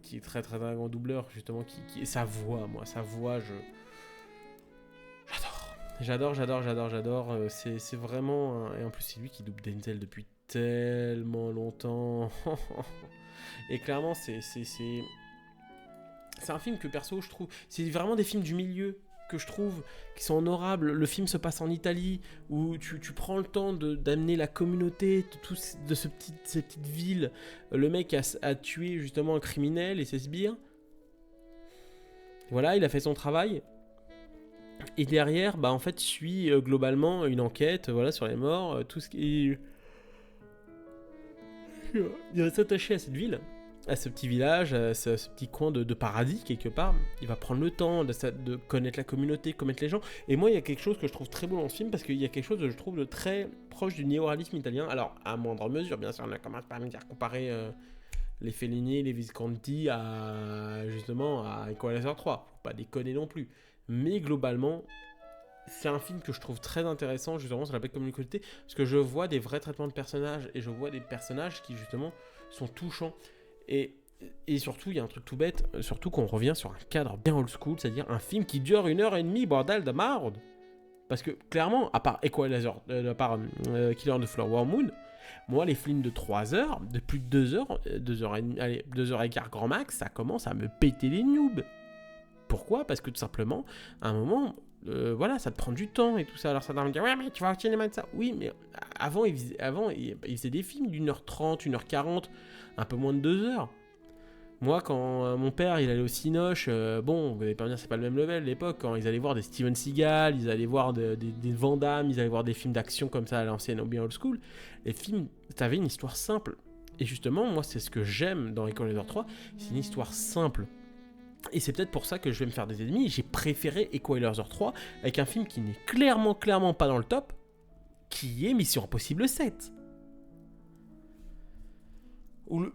qui est très un grand doubleur, justement. Sa voix, J'adore. C'est vraiment... Et en plus, c'est lui qui double Denzel depuis tellement longtemps. Et clairement, c'est un film que perso je trouve, c'est vraiment des films du milieu que je trouve qui sont honorables. Le film se passe en Italie, où tu prends le temps d'amener la communauté de ces petites villes. Le mec a tué justement un criminel et ses sbires. Voilà, il a fait son travail. Et derrière, en fait, suit globalement une enquête, voilà, sur les morts, tout ce qui... Il va s'attacher à cette ville, à ce petit village, à ce petit coin de paradis quelque part. Il va prendre le temps de connaître la communauté, connaître les gens. Et moi, il y a quelque chose que je trouve très beau dans ce film, parce qu'il y a quelque chose que je trouve de très proche du néoréalisme italien. Alors, à moindre mesure, bien sûr, on a commencé par me dire comparer les Fellini, les Visconti justement à Equalizer 3. Faut pas déconner non plus. Mais globalement, c'est un film que je trouve très intéressant justement sur la belle communauté, parce que je vois des vrais traitements de personnages, et je vois des personnages qui justement sont touchants. Et surtout, il y a un truc tout bête, surtout qu'on revient sur un cadre bien old school, c'est-à-dire un film qui dure 1h30, bordel de marde. Parce que clairement, à part Equalizer, à part Killer on the Flower Moon, moi les films de 3 heures, de plus de 2 heures, 2h15 grand max, ça commence à me péter les noobs. Pourquoi ? Parce que tout simplement, à un moment, voilà, ça te prend du temps et tout ça. Alors ça va me dire, ouais, mais tu vas au cinéma de ça. Oui, mais avant, il faisait des films d'1h30, 1h40, un peu moins de 2 heures. Moi, quand mon père il allait au Cinoche, bon, vous allez pas me dire c'est pas le même level à l'époque, quand ils allaient voir des Steven Seagal, ils allaient voir des Van Damme, ils allaient voir des films d'action comme ça à l'ancienne ou bien old school, les films, t'avais une histoire simple. Et justement, moi, c'est ce que j'aime dans Equalizer 3, c'est une histoire simple. Et c'est peut-être pour ça que je vais me faire des ennemis. J'ai préféré Equalizer 3 avec un film qui n'est clairement pas dans le top, qui est Mission Impossible 7.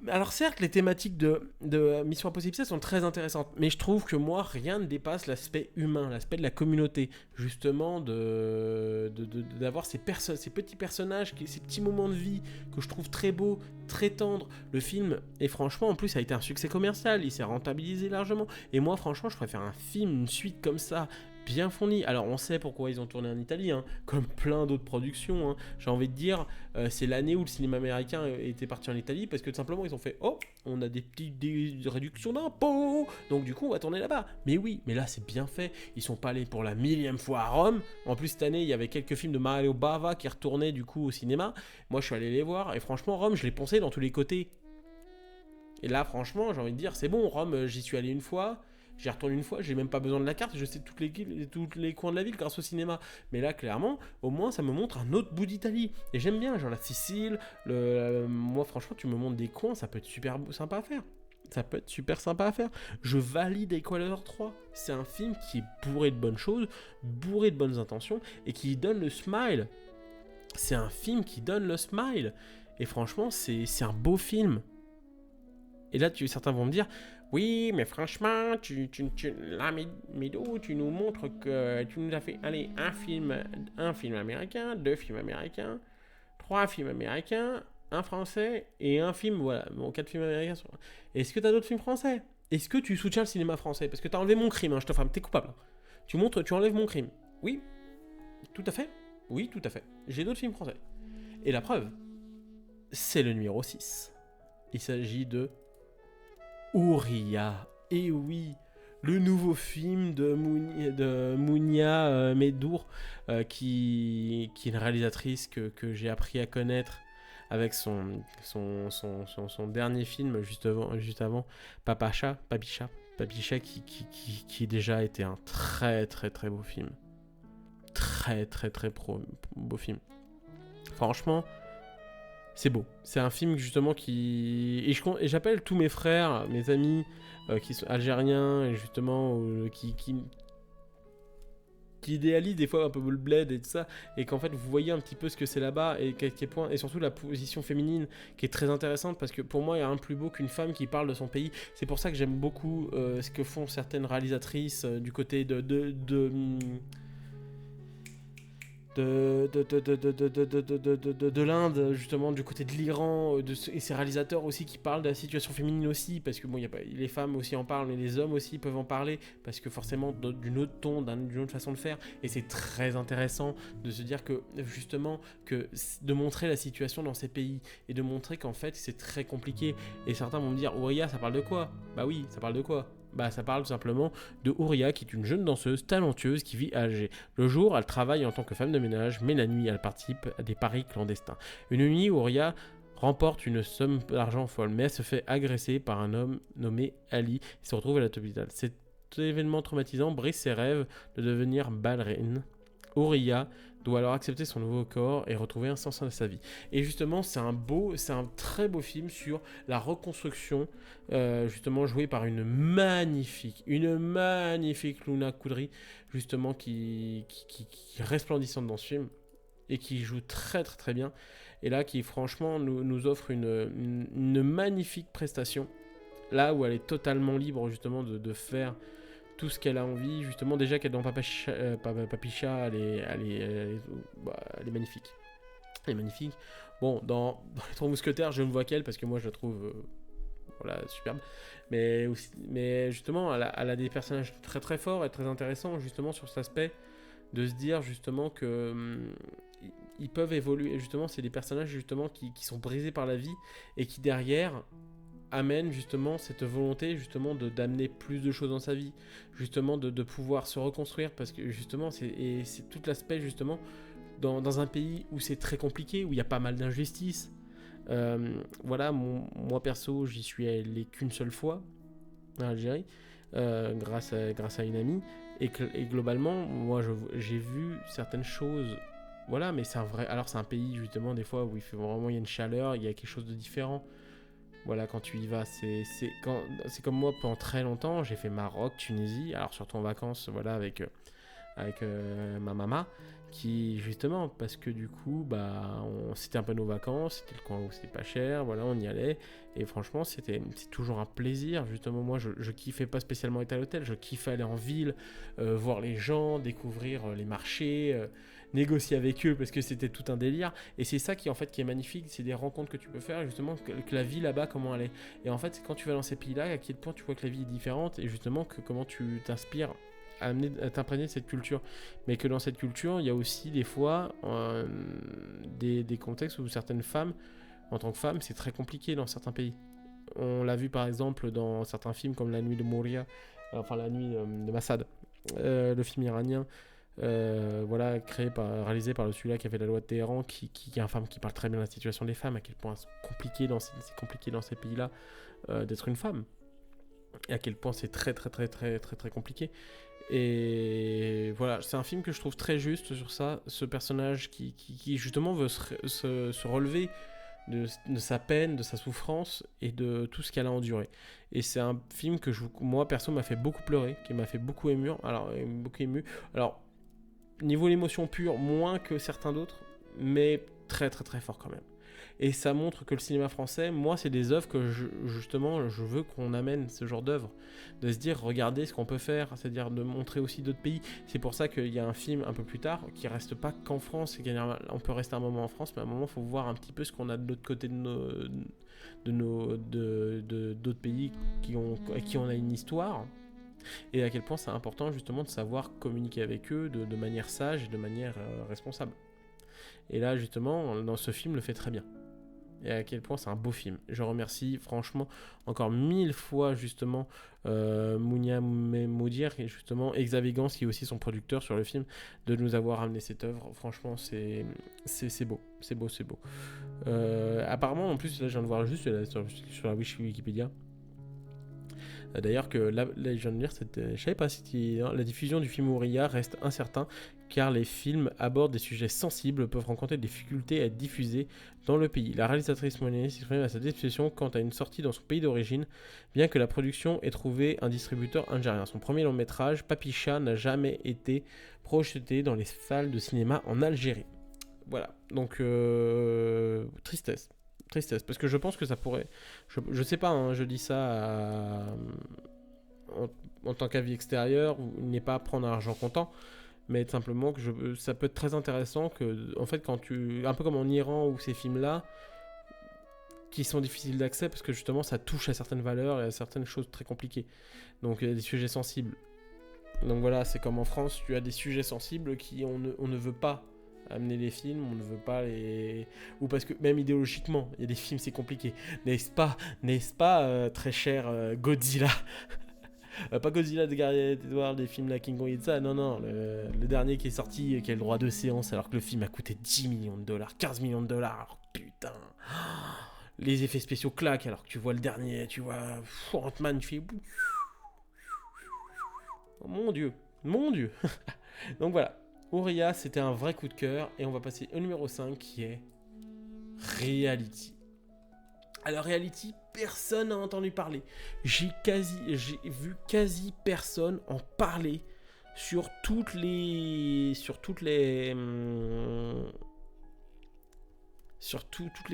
Alors certes, les thématiques de Mission Impossible 7 sont très intéressantes, mais je trouve que moi, rien ne dépasse l'aspect humain, l'aspect de la communauté, justement, d'avoir ces petits personnages, ces petits moments de vie que je trouve très beaux, très tendres. Le film, et franchement, en plus, ça a été un succès commercial, il s'est rentabilisé largement, et moi, franchement, je préfère un film, une suite comme ça, bien fourni. Alors on sait pourquoi ils ont tourné en Italie, hein, comme plein d'autres productions. Hein. J'ai envie de dire, c'est l'année où le cinéma américain était parti en Italie parce que tout simplement ils ont fait oh, on a des réductions d'impôts, donc du coup on va tourner là-bas. Mais oui, mais là c'est bien fait. Ils sont pas allés pour la 1000e fois à Rome. En plus cette année il y avait quelques films de Mario Bava qui retournaient du coup au cinéma. Moi je suis allé les voir et franchement Rome je l'ai poncé dans tous les côtés. Et là franchement j'ai envie de dire c'est bon, Rome j'y suis allé une fois. J'y retourne une fois, j'ai même pas besoin de la carte, je sais tous les coins de la ville grâce au cinéma. Mais là, clairement, au moins, ça me montre un autre bout d'Italie. Et j'aime bien, genre la Sicile, moi, franchement, tu me montres des coins, ça peut être super sympa à faire. Ça peut être super sympa à faire. Je valide Equalizer 3. C'est un film qui est bourré de bonnes choses, bourré de bonnes intentions, et qui donne le smile. C'est un film qui donne le smile. Et franchement, c'est un beau film. Et là, certains vont me dire... Oui, mais franchement, là, Mido, tu nous montres que tu nous as fait, allez, un film américain, 2 films américains, 3 films américains, un français et un film, voilà, bon, 4 films américains. Est-ce que tu as d'autres films français? Est-ce que tu soutiens le cinéma français? Parce que tu as enlevé mon crime, hein, je te frappe, t'es coupable. Tu enlèves mon crime. Oui, tout à fait. Oui, tout à fait. J'ai d'autres films français. Et la preuve, c'est le numéro 6. Il s'agit de Ouria. Et oui, le nouveau film de Mounia Medour, qui est une réalisatrice que j'ai appris à connaître avec son dernier film juste avant Papicha, qui déjà été un très très très beau film. Très très très beau film. Franchement, c'est beau. C'est un film justement qui... Et j'appelle tous mes frères, mes amis qui sont algériens, et justement qui idéalisent des fois un peu le bled et tout ça, et qu'en fait vous voyez un petit peu ce que c'est là-bas, et quel point, et surtout la position féminine qui est très intéressante, parce que pour moi il y a rien de plus beau qu'une femme qui parle de son pays. C'est pour ça que j'aime beaucoup ce que font certaines réalisatrices du côté de l'Inde, justement, du côté de l'Iran, et ces réalisateurs aussi qui parlent de la situation féminine aussi, parce que bon, les femmes aussi en parlent, mais les hommes aussi peuvent en parler, parce que forcément d'une autre ton, d'une autre façon de faire, et c'est très intéressant de se dire que, justement, de montrer la situation dans ces pays, et de montrer qu'en fait, c'est très compliqué. Et certains vont me dire, Ouria, ça parle de quoi? Bah oui, ça parle de quoi? Bah, ça parle tout simplement de Ouria, qui est une jeune danseuse talentueuse qui vit à Alger. Le jour, elle travaille en tant que femme de ménage, mais la nuit, elle participe à des paris clandestins. Une nuit, Ouria remporte une somme d'argent folle, mais elle se fait agresser par un homme nommé Ali et se retrouve à l'hôpital. Cet événement traumatisant brise ses rêves de devenir ballerine. Ouria doit alors accepter son nouveau corps et retrouver un sens à sa vie. Et justement, c'est un très beau film sur la reconstruction, justement jouée par une magnifique Luna Koudry, justement qui est resplendissante dans ce film et qui joue très très très bien. Et là, qui franchement nous offre une magnifique prestation, là où elle est totalement libre justement de faire tout ce qu'elle a envie, justement. Déjà qu'elle est dans Papicha, elle est magnifique. Elle est magnifique. Bon, dans les Trois Mousquetaires, je ne vois qu'elle parce que moi je la trouve superbe. Mais justement, elle a des personnages très très forts et très intéressants, justement, sur cet aspect de se dire justement que ils peuvent évoluer. Justement, c'est des personnages justement qui sont brisés par la vie et qui derrière amène justement cette volonté justement d'amener plus de choses dans sa vie, justement de pouvoir se reconstruire, parce que justement c'est tout l'aspect justement dans un pays où c'est très compliqué, où il y a pas mal d'injustices. Moi perso j'y suis allé qu'une seule fois, en Algérie, grâce à une amie. Et globalement, moi, j'ai vu certaines choses. Voilà, mais c'est un vrai. Alors, c'est un pays, justement, des fois, où il y a une chaleur, il y a quelque chose de différent. Voilà, quand tu y vas, c'est comme moi pendant très longtemps, j'ai fait Maroc, Tunisie, alors surtout en vacances, voilà, avec ma maman, qui justement, parce que du coup, c'était un peu nos vacances, c'était le coin où c'était pas cher, voilà, on y allait, et franchement, c'est toujours un plaisir, justement, moi, je kiffais pas spécialement être à l'hôtel, je kiffais aller en ville, voir les gens, découvrir les marchés, négocier avec eux, parce que c'était tout un délire, et c'est ça qui, en fait, qui est magnifique, c'est des rencontres que tu peux faire, justement, que la vie là-bas, comment elle est, et en fait, c'est quand tu vas dans ces pays-là, à quel point tu vois que la vie est différente, et justement, comment tu t'inspires à t'imprégner de cette culture. Mais que dans cette culture, il y a aussi des fois des contextes où certaines femmes, en tant que femmes, c'est très compliqué dans certains pays. On l'a vu par exemple dans certains films comme La Nuit de Moria, enfin La Nuit de Massad, le film iranien, voilà, réalisé par celui-là qui a fait la loi de Téhéran, qui est un femme qui parle très bien de la situation des femmes, à quel point c'est compliqué dans ces pays-là d'être une femme, et à quel point c'est très très très très très très compliqué. Et voilà, c'est un film que je trouve très juste sur ça, ce personnage qui justement veut se relever de sa peine, de sa souffrance et de tout ce qu'elle a enduré. Et c'est un film que moi perso m'a fait beaucoup pleurer, qui m'a fait beaucoup ému. Alors, niveau l'émotion pure, moins que certains d'autres, mais très très très fort quand même. Et ça montre que le cinéma français, moi, c'est des œuvres que justement, je veux qu'on amène ce genre d'œuvres. De se dire, regardez ce qu'on peut faire, c'est-à-dire de montrer aussi d'autres pays. C'est pour ça qu'il y a un film un peu plus tard qui reste pas qu'en France. On peut rester un moment en France, mais à un moment, il faut voir un petit peu ce qu'on a de l'autre côté d'autres pays à qui on a une histoire. Et à quel point c'est important justement de savoir communiquer avec eux de manière sage et de manière responsable. Et là, justement, dans ce film, le fait très bien. Et à quel point c'est un beau film. Je remercie franchement encore 1000 fois justement Mounia Moudir et justement Xavier Gans qui est aussi son producteur sur le film de nous avoir amené cette œuvre. Franchement c'est beau, c'est beau, c'est beau. Apparemment en plus là je viens de voir juste sur la Wikipédia. D'ailleurs que là je viens de lire, je savais pas si la diffusion du film Ouria reste incertain car les films abordent des sujets sensibles, peuvent rencontrer des difficultés à être diffusés dans le pays. La réalisatrice Monet s'exprime à sa déception quant à une sortie dans son pays d'origine, bien que la production ait trouvé un distributeur algérien. Son premier long métrage, Papicha, n'a jamais été projeté dans les salles de cinéma en Algérie. Voilà, donc tristesse, parce que je pense que ça pourrait... Je sais pas, hein, je dis ça en tant qu'avis extérieur, il n'est pas à prendre argent comptant, mais simplement que ça peut être très intéressant que, en fait, un peu comme en Iran ou ces films-là, qui sont difficiles d'accès parce que justement ça touche à certaines valeurs et à certaines choses très compliquées. Donc il y a des sujets sensibles. Donc voilà, c'est comme en France, tu as des sujets sensibles on ne veut pas amener les films, on ne veut pas les... Ou parce que même idéologiquement, il y a des films, c'est compliqué. N'est-ce pas, très cher Godzilla pas Godzilla d'Edward, des films La King Kong et tout ça, non, le dernier qui est sorti, qui a le droit de séance, alors que le film a coûté 10 millions de dollars, 15 millions de dollars, alors putain, les effets spéciaux claquent, alors que tu vois le dernier, tu vois Ant-Man, tu fais... Oh, mon dieu. Donc voilà, Ouria, c'était un vrai coup de cœur, et on va passer au numéro 5, qui est Reality. Alors Reality, personne n'a entendu parler. J'ai vu quasi personne en parler sur toutes les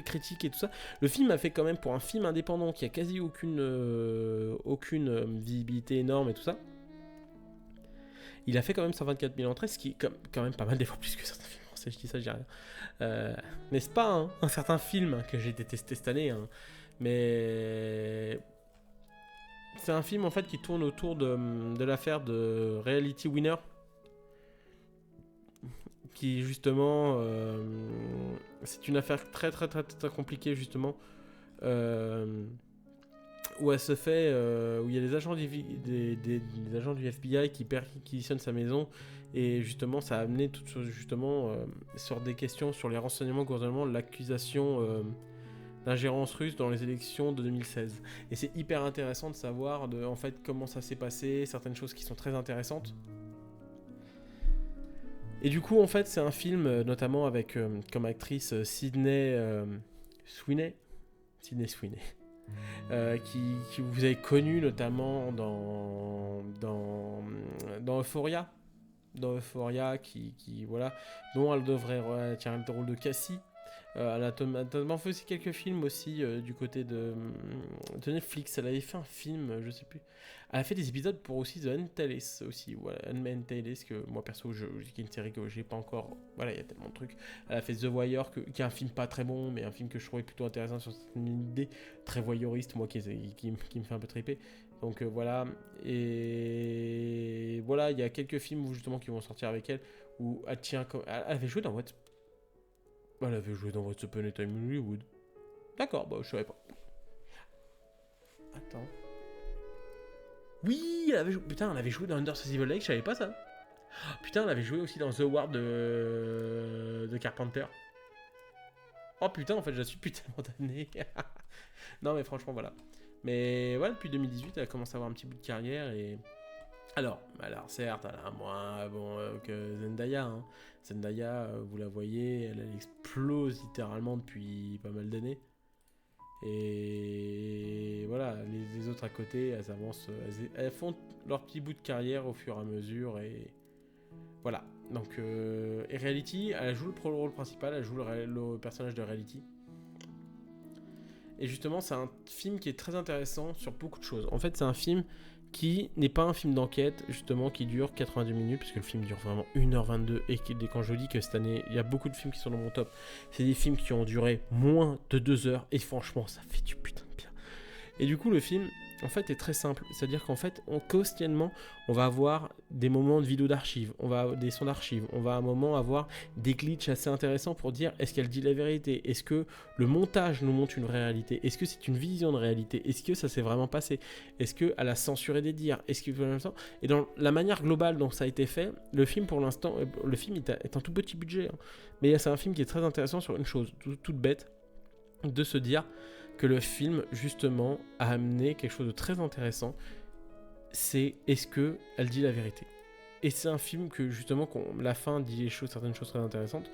critiques et tout ça. Le film a fait quand même, pour un film indépendant qui a quasi aucune visibilité énorme et tout ça, il a fait quand même 124 000 entrées, ce qui est quand même pas mal, des fois plus que certains films français, je dis ça, je dis rien. N'est-ce pas, hein, un certain film que j'ai détesté cette année, hein, mais c'est un film en fait qui tourne autour de l'affaire de Reality Winner, qui justement c'est une affaire très très très très compliquée justement, où elle se fait, où il y a des agents des agents du FBI qui perquisitionnent sa maison, et justement ça a amené justement sur des questions sur les renseignements gouvernementaux, l'accusation d'ingérence russe dans les élections de 2016. Et c'est hyper intéressant de savoir en fait comment ça s'est passé, certaines choses qui sont très intéressantes. Et du coup, en fait, c'est un film notamment avec comme actrice Sydney Sweeney. Sydney Sweeney. Qui vous avez connu notamment dans Euphoria. Dans Euphoria, voilà, dont elle devrait tirer le rôle de Cassie. Elle a notamment fait aussi quelques films aussi du côté de Netflix. Elle avait fait un film, je sais plus. Elle a fait des épisodes pour aussi The Handmaid's aussi. Voilà, Handmaid's, que moi perso, qui est une série que j'ai pas encore. Voilà, il y a tellement de trucs. Elle a fait The Wire, qui est un film pas très bon, mais un film que je trouvais plutôt intéressant sur une idée très voyeuriste, moi qui me fait un peu triper. Donc voilà, et voilà, il y a quelques films où, justement qui vont sortir avec elle, où elle tient, elle avait joué dans Elle avait joué dans What's Up in a Time in Hollywood. D'accord, bah je savais pas. Attends. Oui, elle avait joué, putain, elle avait joué dans Under the Evil Lake, je savais pas ça. Putain, elle avait joué aussi dans The Ward de Carpenter. Oh putain, en fait, je suis plus tellement d'années. Non, mais franchement, voilà. Mais voilà, depuis 2018, elle a commencé à avoir un petit bout de carrière et... Alors certes, elle a moins bon que Zendaya. Hein. Zendaya, vous la voyez, elle explose littéralement depuis pas mal d'années. Et voilà, les autres à côté, elles avancent, elles font leur petit bout de carrière au fur et à mesure. Et voilà. Donc, et Reality, elle joue le rôle principal, elle joue le personnage de Reality. Et justement, c'est un film qui est très intéressant sur beaucoup de choses. En fait, c'est un film qui n'est pas un film d'enquête, justement, qui dure 90 minutes, puisque le film dure vraiment 1h22, et quand je dis que cette année, il y a beaucoup de films qui sont dans mon top, c'est des films qui ont duré moins de 2 heures, et franchement, ça fait du putain de bien. Et du coup, le film, en fait, est très simple. C'est-à-dire qu'en fait, quotidiennement, on va avoir des moments de vidéos d'archives, on va avoir des sons d'archives, on va à un moment avoir des glitches assez intéressants pour dire est-ce qu'elle dit la vérité, est-ce que le montage nous montre une vraie réalité, est-ce que c'est une vision de réalité, est-ce que ça s'est vraiment passé, est-ce qu'elle a censuré des dires, est-ce que... Et dans la manière globale dont ça a été fait, le film pour l'instant, le film est un tout petit budget, hein, mais c'est un film qui est très intéressant sur une chose toute bête, de se dire que le film, justement, a amené quelque chose de très intéressant. C'est est-ce que elle dit la vérité. Et c'est un film que, justement, la fin dit certaines choses très intéressantes.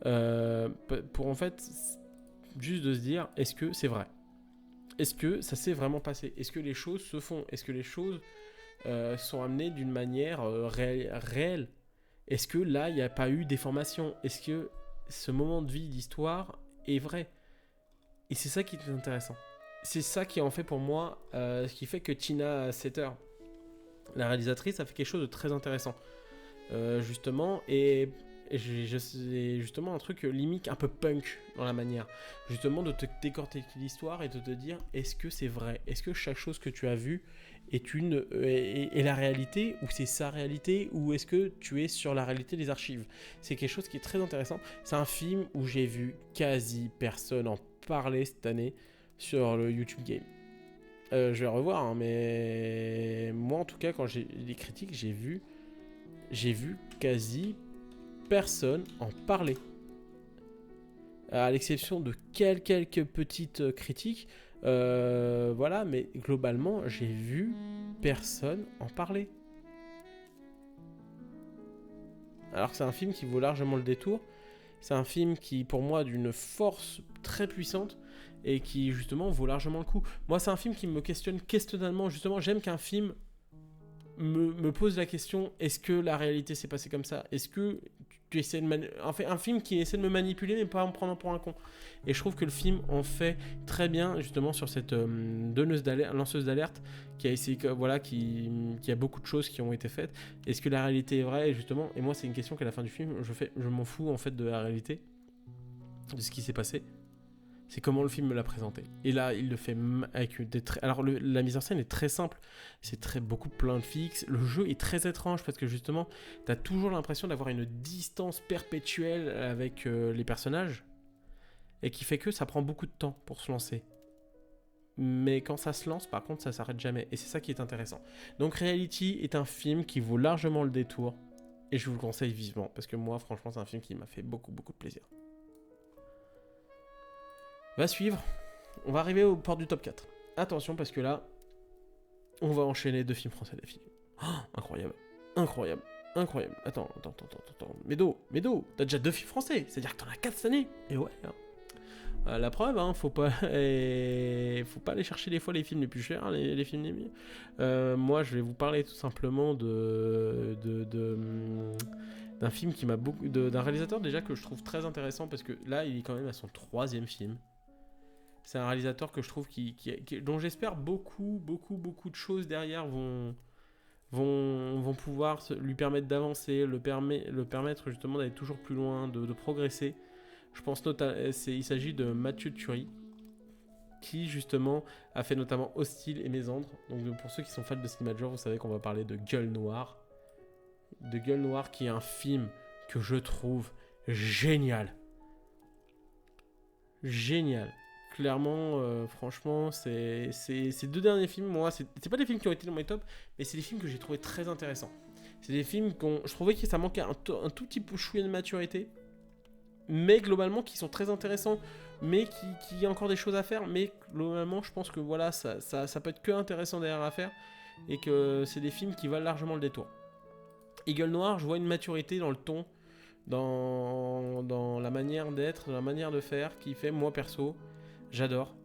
Pour en fait, juste de se dire, est-ce que c'est vrai? Est-ce que ça s'est vraiment passé? Est-ce que les choses se font? Est-ce que les choses sont amenées d'une manière réelle? Est-ce que là, il n'y a pas eu déformation? Est-ce que ce moment de vie d'histoire est vrai? Et c'est ça qui est intéressant. C'est ça qui en fait pour moi, ce qui fait que Tina Setter, la réalisatrice, a fait quelque chose de très intéressant. Justement, et c'est justement un truc limite un peu punk dans la manière. Justement de te décortiquer l'histoire et de te dire est-ce que c'est vrai? Est-ce que chaque chose que tu as vue est la réalité, ou c'est sa réalité, ou est-ce que tu es sur la réalité des archives? C'est quelque chose qui est très intéressant. C'est un film où j'ai vu quasi personne en parler cette année sur le YouTube Game. Je vais revoir, hein, mais moi en tout cas, quand j'ai les critiques, j'ai vu quasi personne en parler. À l'exception de quelques petites critiques, voilà, mais globalement, j'ai vu personne en parler. Alors que c'est un film qui vaut largement le détour. C'est un film qui, pour moi, a d'une force très puissante et qui, justement, vaut largement le coup. Moi, c'est un film qui me questionne questionnalement. Justement, j'aime qu'un film me pose la question, est-ce que la réalité s'est passée comme ça? Est-ce que tu essaies de enfin, un film qui essaie de me manipuler mais pas en me prenant pour un con? Et je trouve que le film en fait très bien, justement, sur cette lanceuse d'alerte qui a essayé, voilà, qui a beaucoup de choses qui ont été faites. Est-ce que la réalité est vraie? Et justement, et moi c'est une question qu'à la fin du film je m'en fous en fait de la réalité, de ce qui s'est passé. C'est comment le film me l'a présenté. Et là, il le fait avec des traits. Alors, la mise en scène est très simple. C'est beaucoup plein de fixes. Le jeu est très étrange parce que justement, t'as toujours l'impression d'avoir une distance perpétuelle avec les personnages. Et qui fait que ça prend beaucoup de temps pour se lancer. Mais quand ça se lance, par contre, ça s'arrête jamais. Et c'est ça qui est intéressant. Donc, Reality est un film qui vaut largement le détour. Et je vous le conseille vivement. Parce que moi, franchement, c'est un film qui m'a fait beaucoup de plaisir. Va suivre On va arriver au port du top 4. Attention, parce que là, on va enchaîner 2 films français d'affilée. Oh, incroyable. Incroyable. Incroyable. Attends. Médo, t'as déjà 2 films français. C'est-à-dire que t'en as 4 cette année. Et ouais. La preuve, faut pas aller chercher des fois les films les plus chers, les films les mieux. Moi, je vais vous parler tout simplement d'un film qui m'a beaucoup, d'un réalisateur déjà que je trouve très intéressant parce que là, il est quand même à son 3e film. C'est un réalisateur que je trouve dont j'espère beaucoup de choses derrière vont pouvoir lui permettre d'avancer, le permettre justement d'aller toujours plus loin, de progresser. Je pense il s'agit de Mathieu Turi, qui justement a fait notamment Hostile et Mésandre. Donc pour ceux qui sont fans de cinéma de genre, vous savez qu'on va parler de Gueule Noire. De Gueule Noire, qui est un film que je trouve génial. Génial. Clairement, franchement, ces 2 derniers films, moi, c'est pas des films qui ont été dans mes tops, mais c'est des films que j'ai trouvé très intéressants. C'est des films je trouvais que ça manquait un tout petit peu chouïa de maturité, mais globalement qui sont très intéressants, mais qui y a encore des choses à faire, mais globalement je pense que voilà, ça peut être que intéressant derrière à faire, et que c'est des films qui valent largement le détour. Et Gueule Noire, je vois une maturité dans le ton, dans la manière d'être, dans la manière de faire, qui fait, moi perso, j'adore,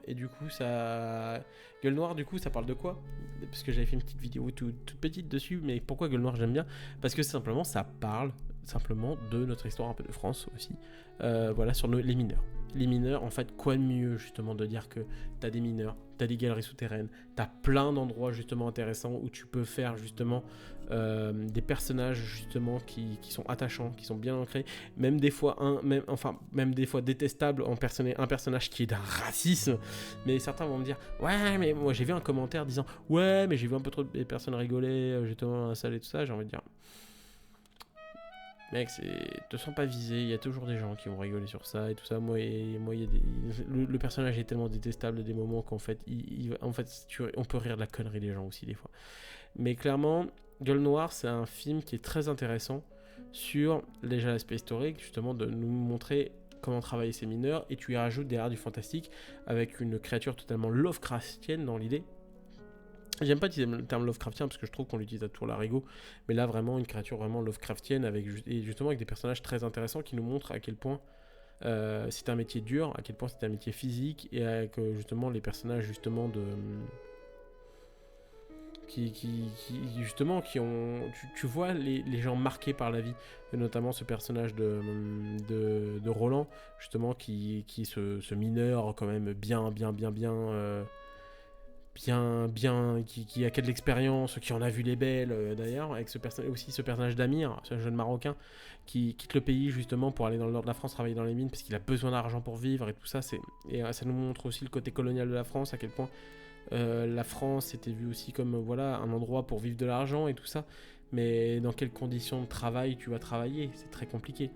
et du coup ça... Gueule Noire, du coup ça parle de quoi ? Parce que j'avais fait une petite vidéo toute petite dessus, mais pourquoi Gueule Noire j'aime bien ? Parce que simplement ça parle simplement de notre histoire un peu de France aussi, voilà, sur les mineurs. Les mineurs, en fait, quoi de mieux justement de dire que t'as des mineurs, t'as des galeries souterraines, t'as plein d'endroits justement intéressants où tu peux faire justement des personnages justement qui sont attachants, qui sont bien ancrés, même des fois même des fois détestables un personnage qui est d'un racisme, mais certains vont me dire ouais, mais moi j'ai vu un commentaire disant ouais, mais j'ai vu un peu trop de personnes rigoler justement dans la salle et tout ça. J'ai envie de dire mec, te sens pas visé, il y a toujours des gens qui vont rigoler sur ça et tout ça. Moi il y a le personnage est tellement détestable à des moments qu'en fait, on peut rire de la connerie des gens aussi des fois. Mais clairement, Gueule Noire, c'est un film qui est très intéressant sur déjà l'aspect historique, justement de nous montrer comment travailler ces mineurs, et tu y rajoutes derrière du fantastique avec une créature totalement Lovecraftienne dans l'idée. J'aime pas utiliser le terme Lovecraftien parce que je trouve qu'on l'utilise à tour larigot, mais là vraiment une créature vraiment Lovecraftienne et justement avec des personnages très intéressants qui nous montrent à quel point c'est un métier dur, à quel point c'est un métier physique, et avec justement les personnages justement justement qui ont tu vois les gens marqués par la vie, et notamment ce personnage de Roland justement qui ce mineur quand même bien qui a de l'expérience, qui en a vu les belles d'ailleurs, avec ce personnage d'Amir, ce jeune Marocain qui quitte le pays justement pour aller dans le nord de la France travailler dans les mines parce qu'il a besoin d'argent pour vivre et tout ça. Ça nous montre aussi le côté colonial de la France, à quel point la France était vue aussi comme voilà, un endroit pour vivre de l'argent et tout ça, mais dans quelles conditions de travail tu vas travailler, c'est très compliqué.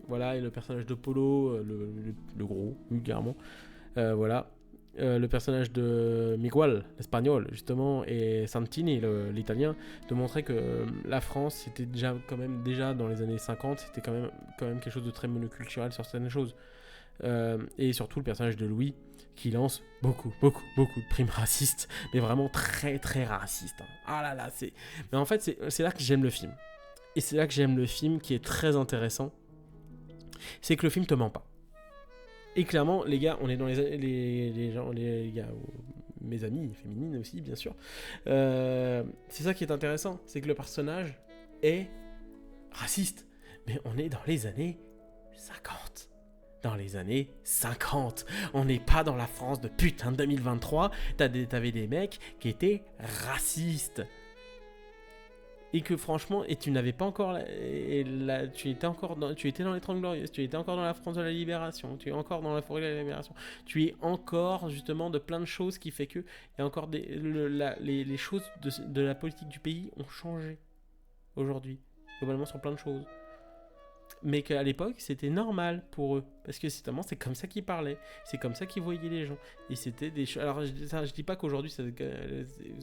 Voilà, et le personnage de Polo, le gros, vulgairement, voilà. Le personnage de Miguel, l'espagnol, justement, et Santini, l'italien, de montrer que la France, c'était déjà dans les années 50, c'était quand même quelque chose de très monoculturel sur certaines choses. Et surtout le personnage de Louis, qui lance beaucoup de primes racistes, mais vraiment très très racistes. Ah là là, mais en fait, c'est là que j'aime le film. Et c'est là que j'aime le film qui est très intéressant. C'est que le film te ment pas. Et clairement, les gars, on est dans les gars, mes amis féminines aussi, bien sûr. C'est ça qui est intéressant, c'est que le personnage est raciste. Mais on est dans les années 50. Dans les années 50. On n'est pas dans la France de putain de 2023. T'avais des mecs qui étaient racistes. Et que franchement, tu n'avais pas encore tu étais dans les 30 Glorieuses, tu étais encore dans la France de la Libération, tu es encore dans la forêt de la Libération, tu es encore justement de plein de choses qui fait que il y a encore les choses de la politique du pays ont changé aujourd'hui, globalement sur plein de choses. mais qu'à l'époque c'était normal pour eux, parce que c'est comme ça qu'ils parlaient, c'est comme ça qu'ils voyaient les gens, et c'était des choses. Alors je dis pas qu'aujourd'hui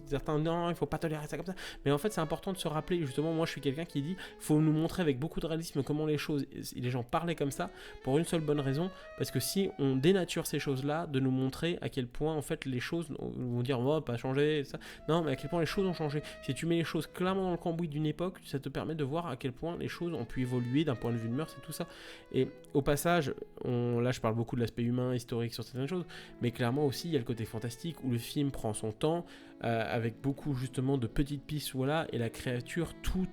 certains non, il faut pas tolérer ça comme ça, mais en fait c'est important de se rappeler, justement, moi je suis quelqu'un qui dit faut nous montrer avec beaucoup de réalisme comment les choses, les gens parlaient comme ça pour une seule bonne raison, parce que si on dénature ces choses là, de nous montrer à quel point en fait les choses vont dire oh pas changé ça, non, mais à quel point les choses ont changé. Si tu mets les choses clairement dans le cambouis d'une époque, ça te permet de voir à quel point les choses ont pu évoluer d'un point de vue de mœurs et tout ça. Et au passage, là je parle beaucoup de l'aspect humain, historique sur certaines choses, mais clairement aussi il y a le côté fantastique où le film prend son temps, avec beaucoup justement de petites pistes, voilà, et la créature tout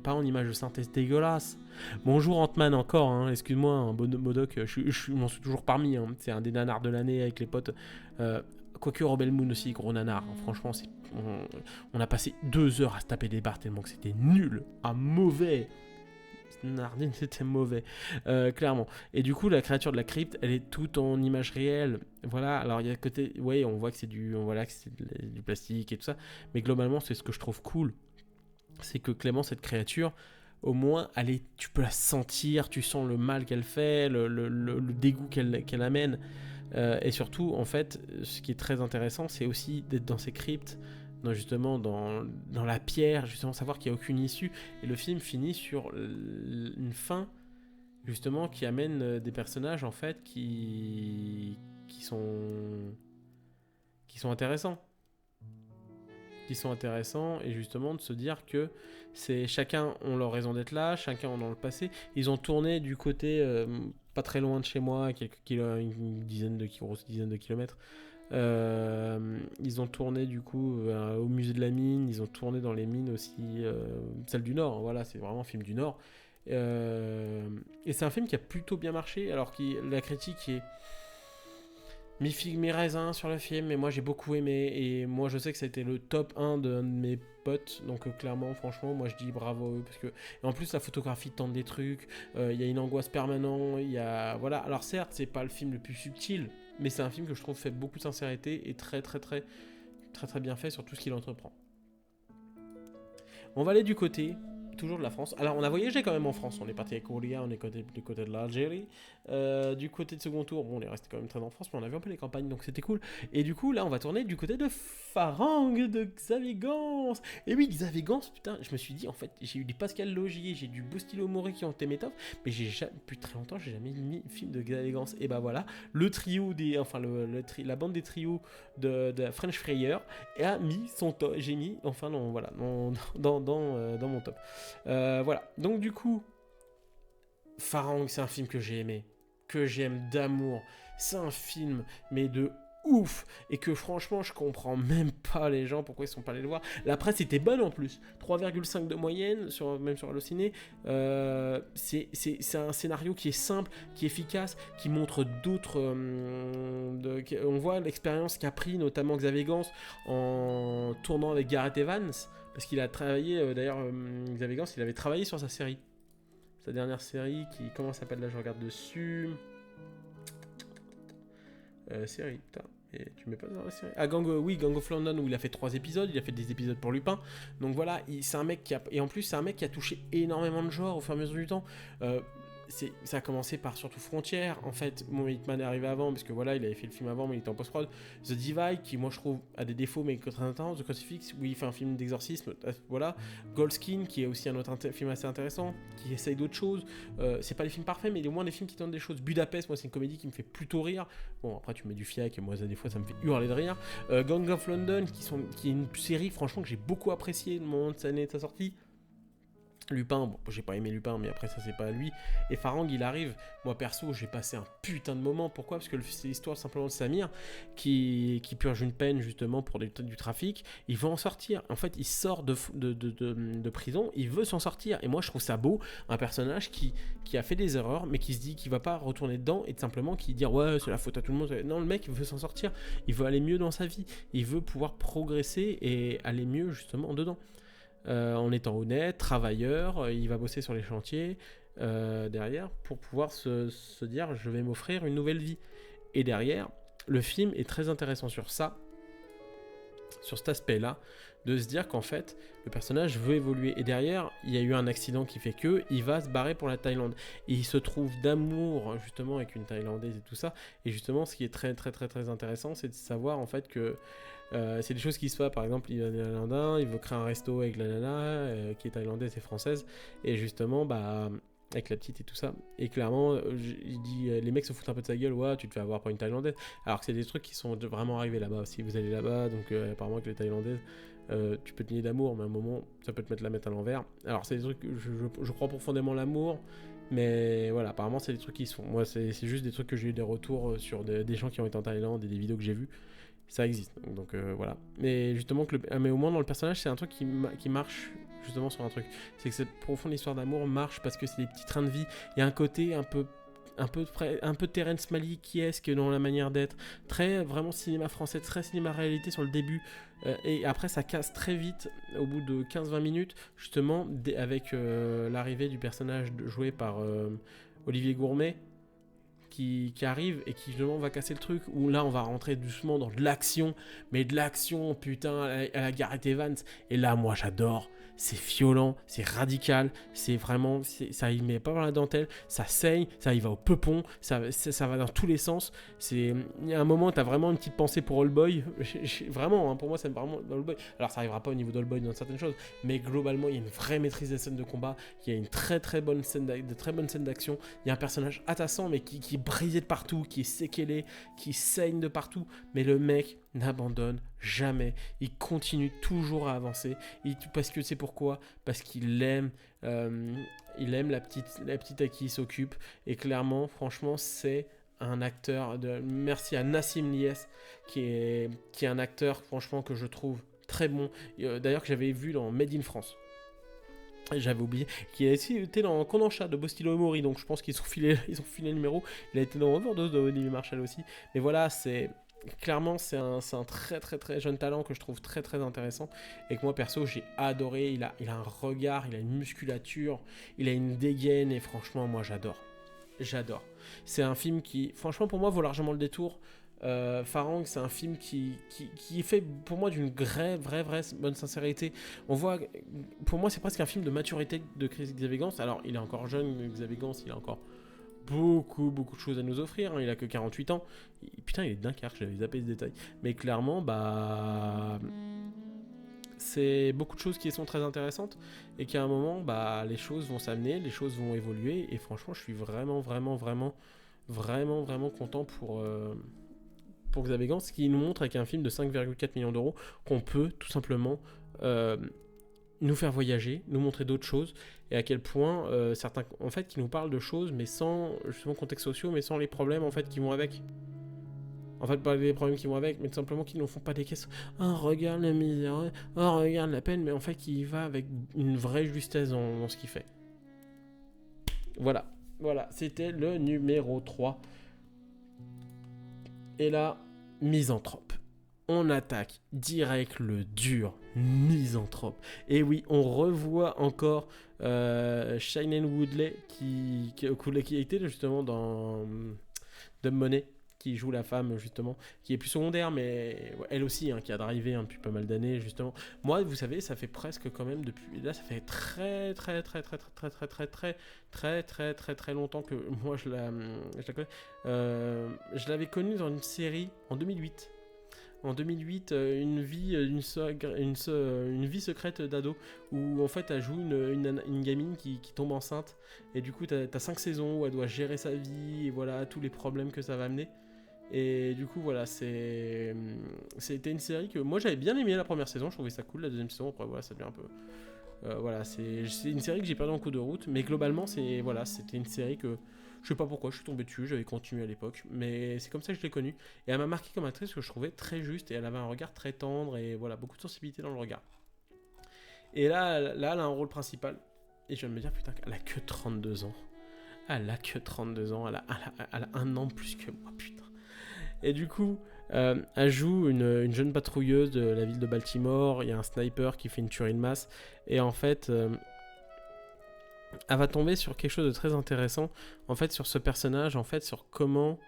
pas en image de synthèse dégueulasse. Bonjour Ant-Man encore, hein, excuse-moi, hein, Modoc, je m'en suis toujours parmi, hein, c'est un des nanars de l'année avec les potes. Quoique Rebel Moon aussi, gros nanar, hein, franchement, on a passé 2 heures à se taper des barres tellement que c'était nul, mauvais. Nardine, c'était mauvais, clairement. Et du coup, la créature de la crypte, elle est toute en image réelle. Voilà, alors il y a côté, ouais, on voit que c'est du plastique et tout ça, mais globalement, c'est ce que je trouve cool, c'est que Clément, cette créature, au moins, tu peux la sentir, tu sens le mal qu'elle fait, le dégoût qu'elle amène. Et surtout, en fait, ce qui est très intéressant, c'est aussi d'être dans ces cryptes, justement dans la pierre, justement savoir qu'il n'y a aucune issue. Et le film finit sur une fin, justement, qui amène des personnages, en fait, qui sont intéressants. Qui sont intéressants, et justement de se dire que chacun ont leur raison d'être là, chacun ont dans le passé. Ils ont tourné du côté pas très loin de chez moi, une dizaine de kilomètres. Ils ont tourné du coup au musée de la mine, ils ont tourné dans les mines aussi, celle du Nord, voilà, c'est vraiment un film du Nord. Et c'est un film qui a plutôt bien marché, alors que la critique est mi-figue, mi-raisin sur le film, mais moi j'ai beaucoup aimé, et moi je sais que ça a été le top 1 de mes potes, donc clairement, franchement, moi je dis bravo à eux, parce que, et en plus la photographie tente des trucs, il y a une angoisse permanente, il y a, voilà, alors certes c'est pas le film le plus subtil, mais c'est un film que je trouve fait beaucoup de sincérité, et très très très très très bien fait sur tout ce qu'il entreprend. On va aller du côté toujours de la France. Alors on a voyagé quand même en France, on est parti avec Auria, on est du côté de l'Algérie, du côté de second tour, bon on est resté quand même très en France, mais on a vu un peu les campagnes, donc c'était cool. Et du coup là on va tourner du côté de Farang, de Xavier Gans. Et oui, Xavier Gans, putain, je me suis dit, en fait, j'ai eu du Pascal Logier, j'ai du Bustilo Mori qui ont été mes tops, mais depuis très longtemps j'ai jamais mis film de Xavier Gans. Et bah voilà, le trio la bande des trios de French Fryer a mis son top, j'ai mis, enfin non, voilà, dans mon top. Voilà, donc du coup, Farang, c'est un film que j'ai aimé, que j'aime d'amour. C'est un film, mais de ouf, et que franchement, je comprends même pas les gens pourquoi ils sont pas allés le voir. La presse était bonne en plus, 3,5 de moyenne, même sur Allociné. C'est un scénario qui est simple, qui est efficace, qui montre d'autres. On voit l'expérience qu'a pris notamment Xavier Gans en tournant avec Gareth Evans. Parce qu'il a travaillé, d'ailleurs, Xavier Gans, il avait travaillé sur sa série. Sa dernière série, comment ça s'appelle là, je regarde dessus. Série, putain. Et tu mets pas dans la série. Gang of London, où il a fait 3 épisodes, il a fait des épisodes pour Lupin. Donc voilà, c'est un mec et en plus, c'est un mec qui a touché énormément de genres au fur et à mesure du temps. Ça a commencé par surtout Frontières. En fait, Hitman est arrivé avant, parce que voilà, il avait fait le film avant, mais il était en post-prod. The Divide, qui moi je trouve a des défauts, mais très intéressant. The Crucifix, où il fait un film d'exorcisme, voilà. Goldskin, qui est aussi un autre film assez intéressant, qui essaye d'autres choses. C'est pas des films parfaits, mais il y a au moins des films qui tentent des choses. Budapest, moi c'est une comédie qui me fait plutôt rire. Bon, après tu mets du fiac, et moi des fois ça me fait hurler de rire. Gang of London, qui est une série franchement que j'ai beaucoup appréciée le moment de sa sortie. Lupin, bon, j'ai pas aimé Lupin, mais après ça c'est pas à lui. Et Farang, il arrive. Moi perso, j'ai passé un putain de moment. Pourquoi ? Parce que c'est l'histoire simplement de Samir qui purge une peine justement pour du trafic. Il veut en sortir. En fait, il sort de prison. Il veut s'en sortir. Et moi, je trouve ça beau, un personnage qui a fait des erreurs, mais qui se dit qu'il va pas retourner dedans et simplement qui dit ouais, c'est la faute à tout le monde. Non, le mec, il veut s'en sortir. Il veut aller mieux dans sa vie. Il veut pouvoir progresser et aller mieux justement dedans. En étant honnête, travailleur, il va bosser sur les chantiers derrière pour pouvoir se dire je vais m'offrir une nouvelle vie. Et derrière, le film est très intéressant sur ça, sur cet aspect-là, de se dire qu'en fait, le personnage veut évoluer. Et derrière, il y a eu un accident qui fait que il va se barrer pour la Thaïlande. Et il se trouve d'amour, justement, avec une Thaïlandaise et tout ça. Et justement, ce qui est très, très, très, très intéressant, c'est de savoir, en fait, que c'est des choses qui se passent. Par exemple, il est thaïlandais, il veut créer un resto avec la nana, qui est thaïlandaise et française. Et justement, bah... avec la petite et tout ça, et clairement il dit les mecs se foutent un peu de sa gueule, ouais tu te fais avoir par une Thaïlandaise, alors que c'est des trucs qui sont vraiment arrivés là-bas. Si vous allez là-bas, donc apparemment que les Thaïlandaises, tu peux te nier d'amour, mais à un moment ça peut te mettre la mettre à l'envers. Alors c'est des trucs, je crois profondément l'amour, mais voilà, apparemment c'est des trucs qui sont, moi c'est juste des trucs que j'ai eu des retours sur des gens qui ont été en Thaïlande et des vidéos que j'ai vues. Ça existe, donc voilà. Mais justement, mais au moins dans le personnage, c'est un truc qui marche justement sur un truc. C'est que cette profonde histoire d'amour marche parce que c'est des petits trains de vie. Il y a un côté un peu Terrence Malick-esque dans la manière d'être. Très vraiment cinéma français, très cinéma réalité sur le début. Et après, ça casse très vite au bout de 15-20 minutes, justement, avec l'arrivée du personnage joué par Olivier Gourmet. Qui arrive et qui justement va casser le truc, où là on va rentrer doucement dans de l'action, mais de l'action putain à la Gareth Evans, et là moi j'adore, c'est violent, c'est radical, c'est vraiment, ça y met pas par la dentelle, ça saigne, ça y va au peupon, ça va dans tous les sens. Il y a un moment t'as vraiment une petite pensée pour Oldboy, vraiment hein, pour moi c'est vraiment Oldboy. Alors ça arrivera pas au niveau d'Oldboy dans certaines choses, mais globalement il y a une vraie maîtrise des scènes de combat, il y a une très très bonne scène d'action, il y a un personnage attachant mais qui est brisé de partout, qui est séquelé, qui saigne de partout, mais le mec n'abandonne jamais, il continue toujours à avancer, parce que c'est pourquoi, parce qu'il aime la petite à qui il s'occupe, et clairement franchement c'est un acteur merci à Nassim Lies qui est un acteur franchement que je trouve très bon, d'ailleurs que j'avais vu dans Made in France. J'avais oublié, qui a aussi été dans Kodansha de Bostilo Mori, donc je pense qu'ils ont filé le numéro. Il a été dans Overdose de Olivier Marshall aussi. Mais voilà, clairement c'est un très très très jeune talent que je trouve très très intéressant, et que moi perso j'ai adoré. Il a un regard, il a une musculature, il a une dégaine, et franchement moi j'adore. C'est un film qui franchement pour moi vaut largement le détour. Farang, c'est un film qui est fait pour moi d'une vraie bonne sincérité. On voit, pour moi c'est presque un film de maturité de Xavier Gans. Alors il est encore jeune, Xavier Gans, il a encore beaucoup de choses à nous offrir, hein. Il a que 48 ans, putain il est Dunkerque, j'avais zappé ce détail, mais clairement bah c'est beaucoup de choses qui sont très intéressantes, et qu'à un moment bah les choses vont s'amener, les choses vont évoluer, et franchement je suis vraiment content pour Xavier Gans, qui nous montre avec un film de 5,4 millions d'euros qu'on peut tout simplement nous faire voyager, nous montrer d'autres choses, et à quel point certains, en fait, qui nous parlent de choses, mais sans justement contexte sociaux, mais sans les problèmes en fait qui vont avec. En fait, pas les problèmes qui vont avec, mais tout simplement qui ne font pas des caisses. Oh, regarde la misère, oh, regarde la peine, mais en fait, qui va avec une vraie justesse dans ce qu'il fait. Voilà, c'était le numéro 3. Et là, Misanthrope. On attaque direct le dur Misanthrope. Et oui, on revoit encore Shailene Woodley qui a été justement dans Dumb Money, qui joue la femme justement, qui est plus secondaire, mais elle aussi, hein, qui a drivé depuis pas mal d'années justement. Moi, vous savez, ça fait presque quand même depuis là, ça fait très longtemps que moi je la connais. Je l'avais connue dans une série en 2008. En 2008, une vie secrète d'ado, où en fait elle joue une gamine qui tombe enceinte, et du coup t'as 5 saisons où elle doit gérer sa vie, et voilà tous les problèmes que ça va amener. Et du coup voilà, c'était une série que moi j'avais bien aimé la première saison, je trouvais ça cool. La deuxième saison, après voilà, ça devient un peu voilà, c'est une série que j'ai perdu en cours de route, mais globalement c'était une série que je sais pas pourquoi je suis tombé dessus, j'avais continué à l'époque, mais c'est comme ça que je l'ai connue, et elle m'a marqué comme actrice, que je trouvais très juste, et elle avait un regard très tendre, et voilà, beaucoup de sensibilité dans le regard. Et là elle a un rôle principal, et je vais me dire putain, elle a que 32 ans. Elle a un an de plus que moi, putain. Et du coup, elle joue une jeune patrouilleuse de la ville de Baltimore. Il y a un sniper qui fait une tuerie de masse. Et en fait, elle va tomber sur quelque chose de très intéressant. En fait, sur ce personnage, en fait, sur comment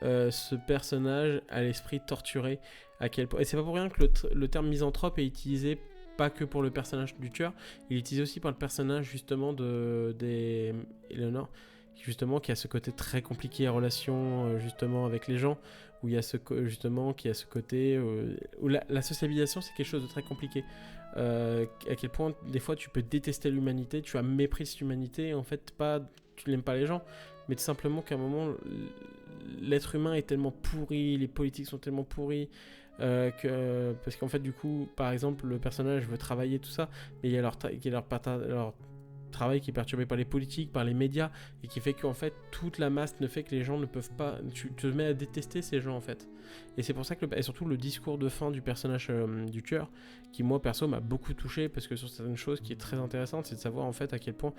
ce personnage a l'esprit torturé. À quel point. Et c'est pas pour rien que le terme misanthrope est utilisé pas que pour le personnage du tueur, il est utilisé aussi par le personnage justement des Eleanor, qui a ce côté très compliqué en relation justement avec les gens, où il y a qui a ce côté où la sociabilisation c'est quelque chose de très compliqué. À quel point des fois tu peux détester l'humanité, tu as mépris de l'humanité, en fait pas tu n'aimes pas les gens, mais tout simplement qu'à un moment l'être humain est tellement pourri, les politiques sont tellement pourries, parce qu'en fait du coup par exemple le personnage veut travailler tout ça, mais il y a leur travail qui est perturbé par les politiques, par les médias, et qui fait qu'en fait toute la masse ne fait que les gens ne peuvent pas, tu te mets à détester ces gens en fait. Et c'est pour ça que et surtout le discours de fin du personnage du tueur, qui moi perso m'a beaucoup touché, parce que sur certaines choses qui est très intéressante, c'est de savoir en fait à quel point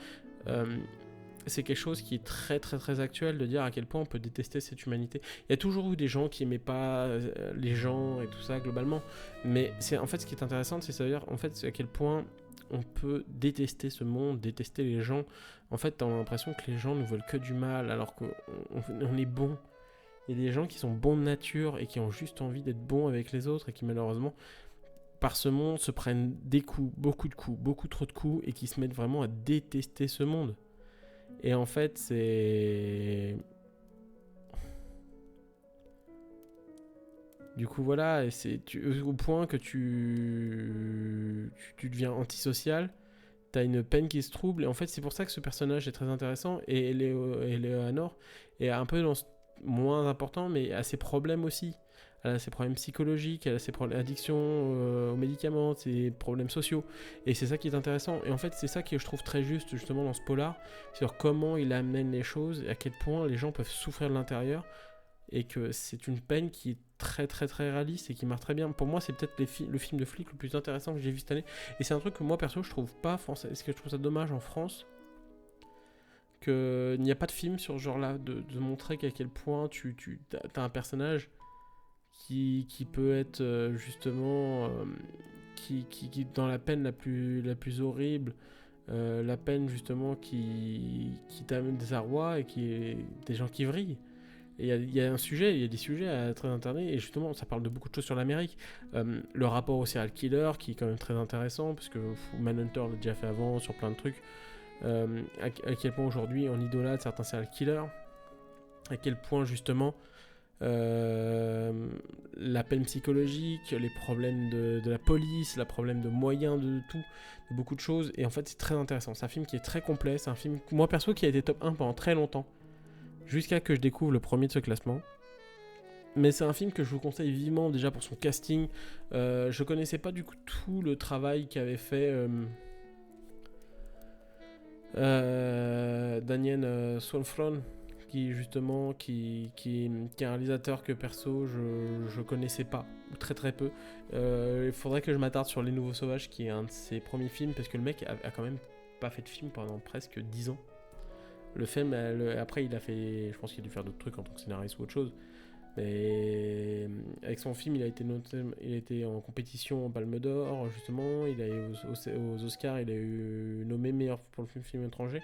c'est quelque chose qui est très très très actuel, de dire à quel point on peut détester cette humanité. Il y a toujours eu des gens qui aimaient pas les gens et tout ça globalement, mais c'est en fait ce qui est intéressant, c'est à dire en fait à quel point on peut détester ce monde, détester les gens. En fait, t'as l'impression que les gens ne veulent que du mal, alors qu'on est bon. Il y a des gens qui sont bons de nature et qui ont juste envie d'être bons avec les autres et qui malheureusement, par ce monde, se prennent des coups, beaucoup trop de coups, et qui se mettent vraiment à détester ce monde. Et en fait, c'est... Du coup, voilà, et au point que tu deviens antisocial, t'as une peine qui se trouble, et en fait, c'est pour ça que ce personnage est très intéressant, et Eleanor est un peu moins important, mais a ses problèmes aussi. Elle a ses problèmes psychologiques, elle a ses problèmes d'addiction aux médicaments, ses problèmes sociaux. Et c'est ça qui est intéressant. Et en fait, c'est ça que je trouve très juste, justement, dans ce polar, sur comment il amène les choses, et à quel point les gens peuvent souffrir de l'intérieur, et que c'est une peine qui est très très très réaliste et qui marche très bien. Pour moi, c'est peut-être le film de flic le plus intéressant que j'ai vu cette année. Et c'est un truc que moi, perso, je trouve pas français. Est-ce que je trouve ça dommage en France qu'il n'y a pas de film sur ce genre-là, de montrer qu'à quel point tu as un personnage qui peut être justement qui dans la peine la plus horrible, la peine justement qui t'amène des arrois, et qui est des gens qui vrillent. Et il y a des sujets très intéressants, et justement ça parle de beaucoup de choses sur l'Amérique. Le rapport au serial killer qui est quand même très intéressant, parce que Manhunter l'a déjà fait avant sur plein de trucs. À quel point aujourd'hui on idolâtre certains serial killers, à quel point justement la peine psychologique, les problèmes de la police, les problèmes de moyens, de tout, de beaucoup de choses. Et en fait c'est très intéressant, c'est un film qui est très complet, c'est un film moi perso qui a été top 1 pendant très longtemps, jusqu'à que je découvre le premier de ce classement. Mais c'est un film que je vous conseille vivement, déjà pour son casting. Je connaissais pas du coup tout le travail qu'avait fait Daniel Swanfron, qui justement qui est un réalisateur que perso je connaissais pas, ou très très peu. Il faudrait que je m'attarde sur Les Nouveaux Sauvages, qui est un de ses premiers films, parce que le mec a quand même pas fait de film pendant presque 10 ans. Le film, après il a fait, je pense qu'il a dû faire d'autres trucs en tant que scénariste ou autre chose, mais avec son film il a été en compétition en Palme d'Or justement, il a eu aux Oscars, il a eu nommé meilleur pour le film étranger.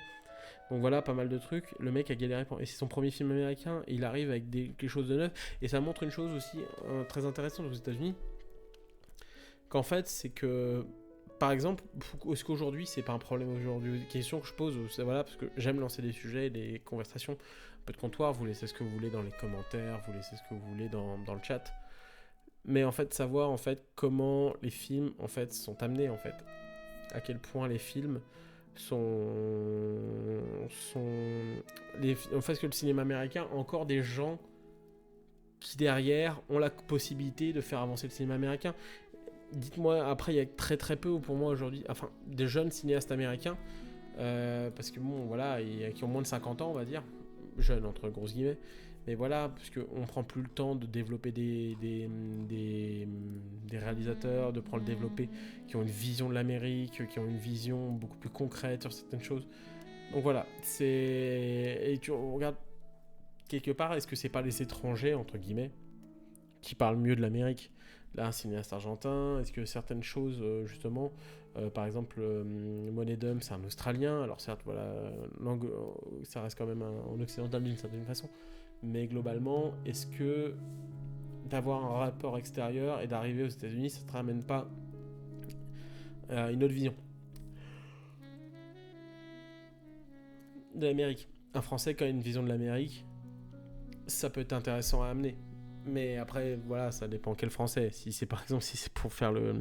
Donc voilà, pas mal de trucs. Le mec a galéré et c'est son premier film américain, et il arrive avec quelque chose de neuf, et ça montre une chose aussi très intéressante aux États-Unis, qu'en fait c'est que par exemple, est-ce qu'aujourd'hui c'est pas un problème aujourd'hui? Question que je pose, c'est voilà, parce que j'aime lancer des sujets, des conversations, un peu de comptoir, vous laissez ce que vous voulez dans les commentaires, vous laissez ce que vous voulez dans le chat. Mais en fait, savoir en fait comment les films en fait sont amenés, en fait. À quel point les films en fait, que le cinéma américain a encore des gens qui derrière ont la possibilité de faire avancer le cinéma américain. Dites-moi, après il y a très très peu pour moi aujourd'hui, enfin des jeunes cinéastes américains, parce que bon voilà, qui ont moins de 50 ans on va dire, jeunes entre grosses guillemets, mais voilà, parce qu'on prend plus le temps de développer des réalisateurs, de prendre le développer, qui ont une vision de l'Amérique, qui ont une vision beaucoup plus concrète sur certaines choses. Donc voilà, et tu regardes quelque part, est-ce que c'est pas les étrangers entre guillemets qui parlent mieux de l'Amérique? Là, un cinéaste argentin, est-ce que certaines choses, justement, par exemple, Monet Dump, c'est un Australien, alors certes, voilà, ça reste quand même en occidental d'une certaine façon, mais globalement, est-ce que d'avoir un rapport extérieur et d'arriver aux États-Unis, ça te ramène pas une autre vision de l'Amérique. Un Français qui a une vision de l'Amérique, ça peut être intéressant à amener. Mais après, voilà, ça dépend quel Français. Si c'est par exemple, si c'est pour faire le...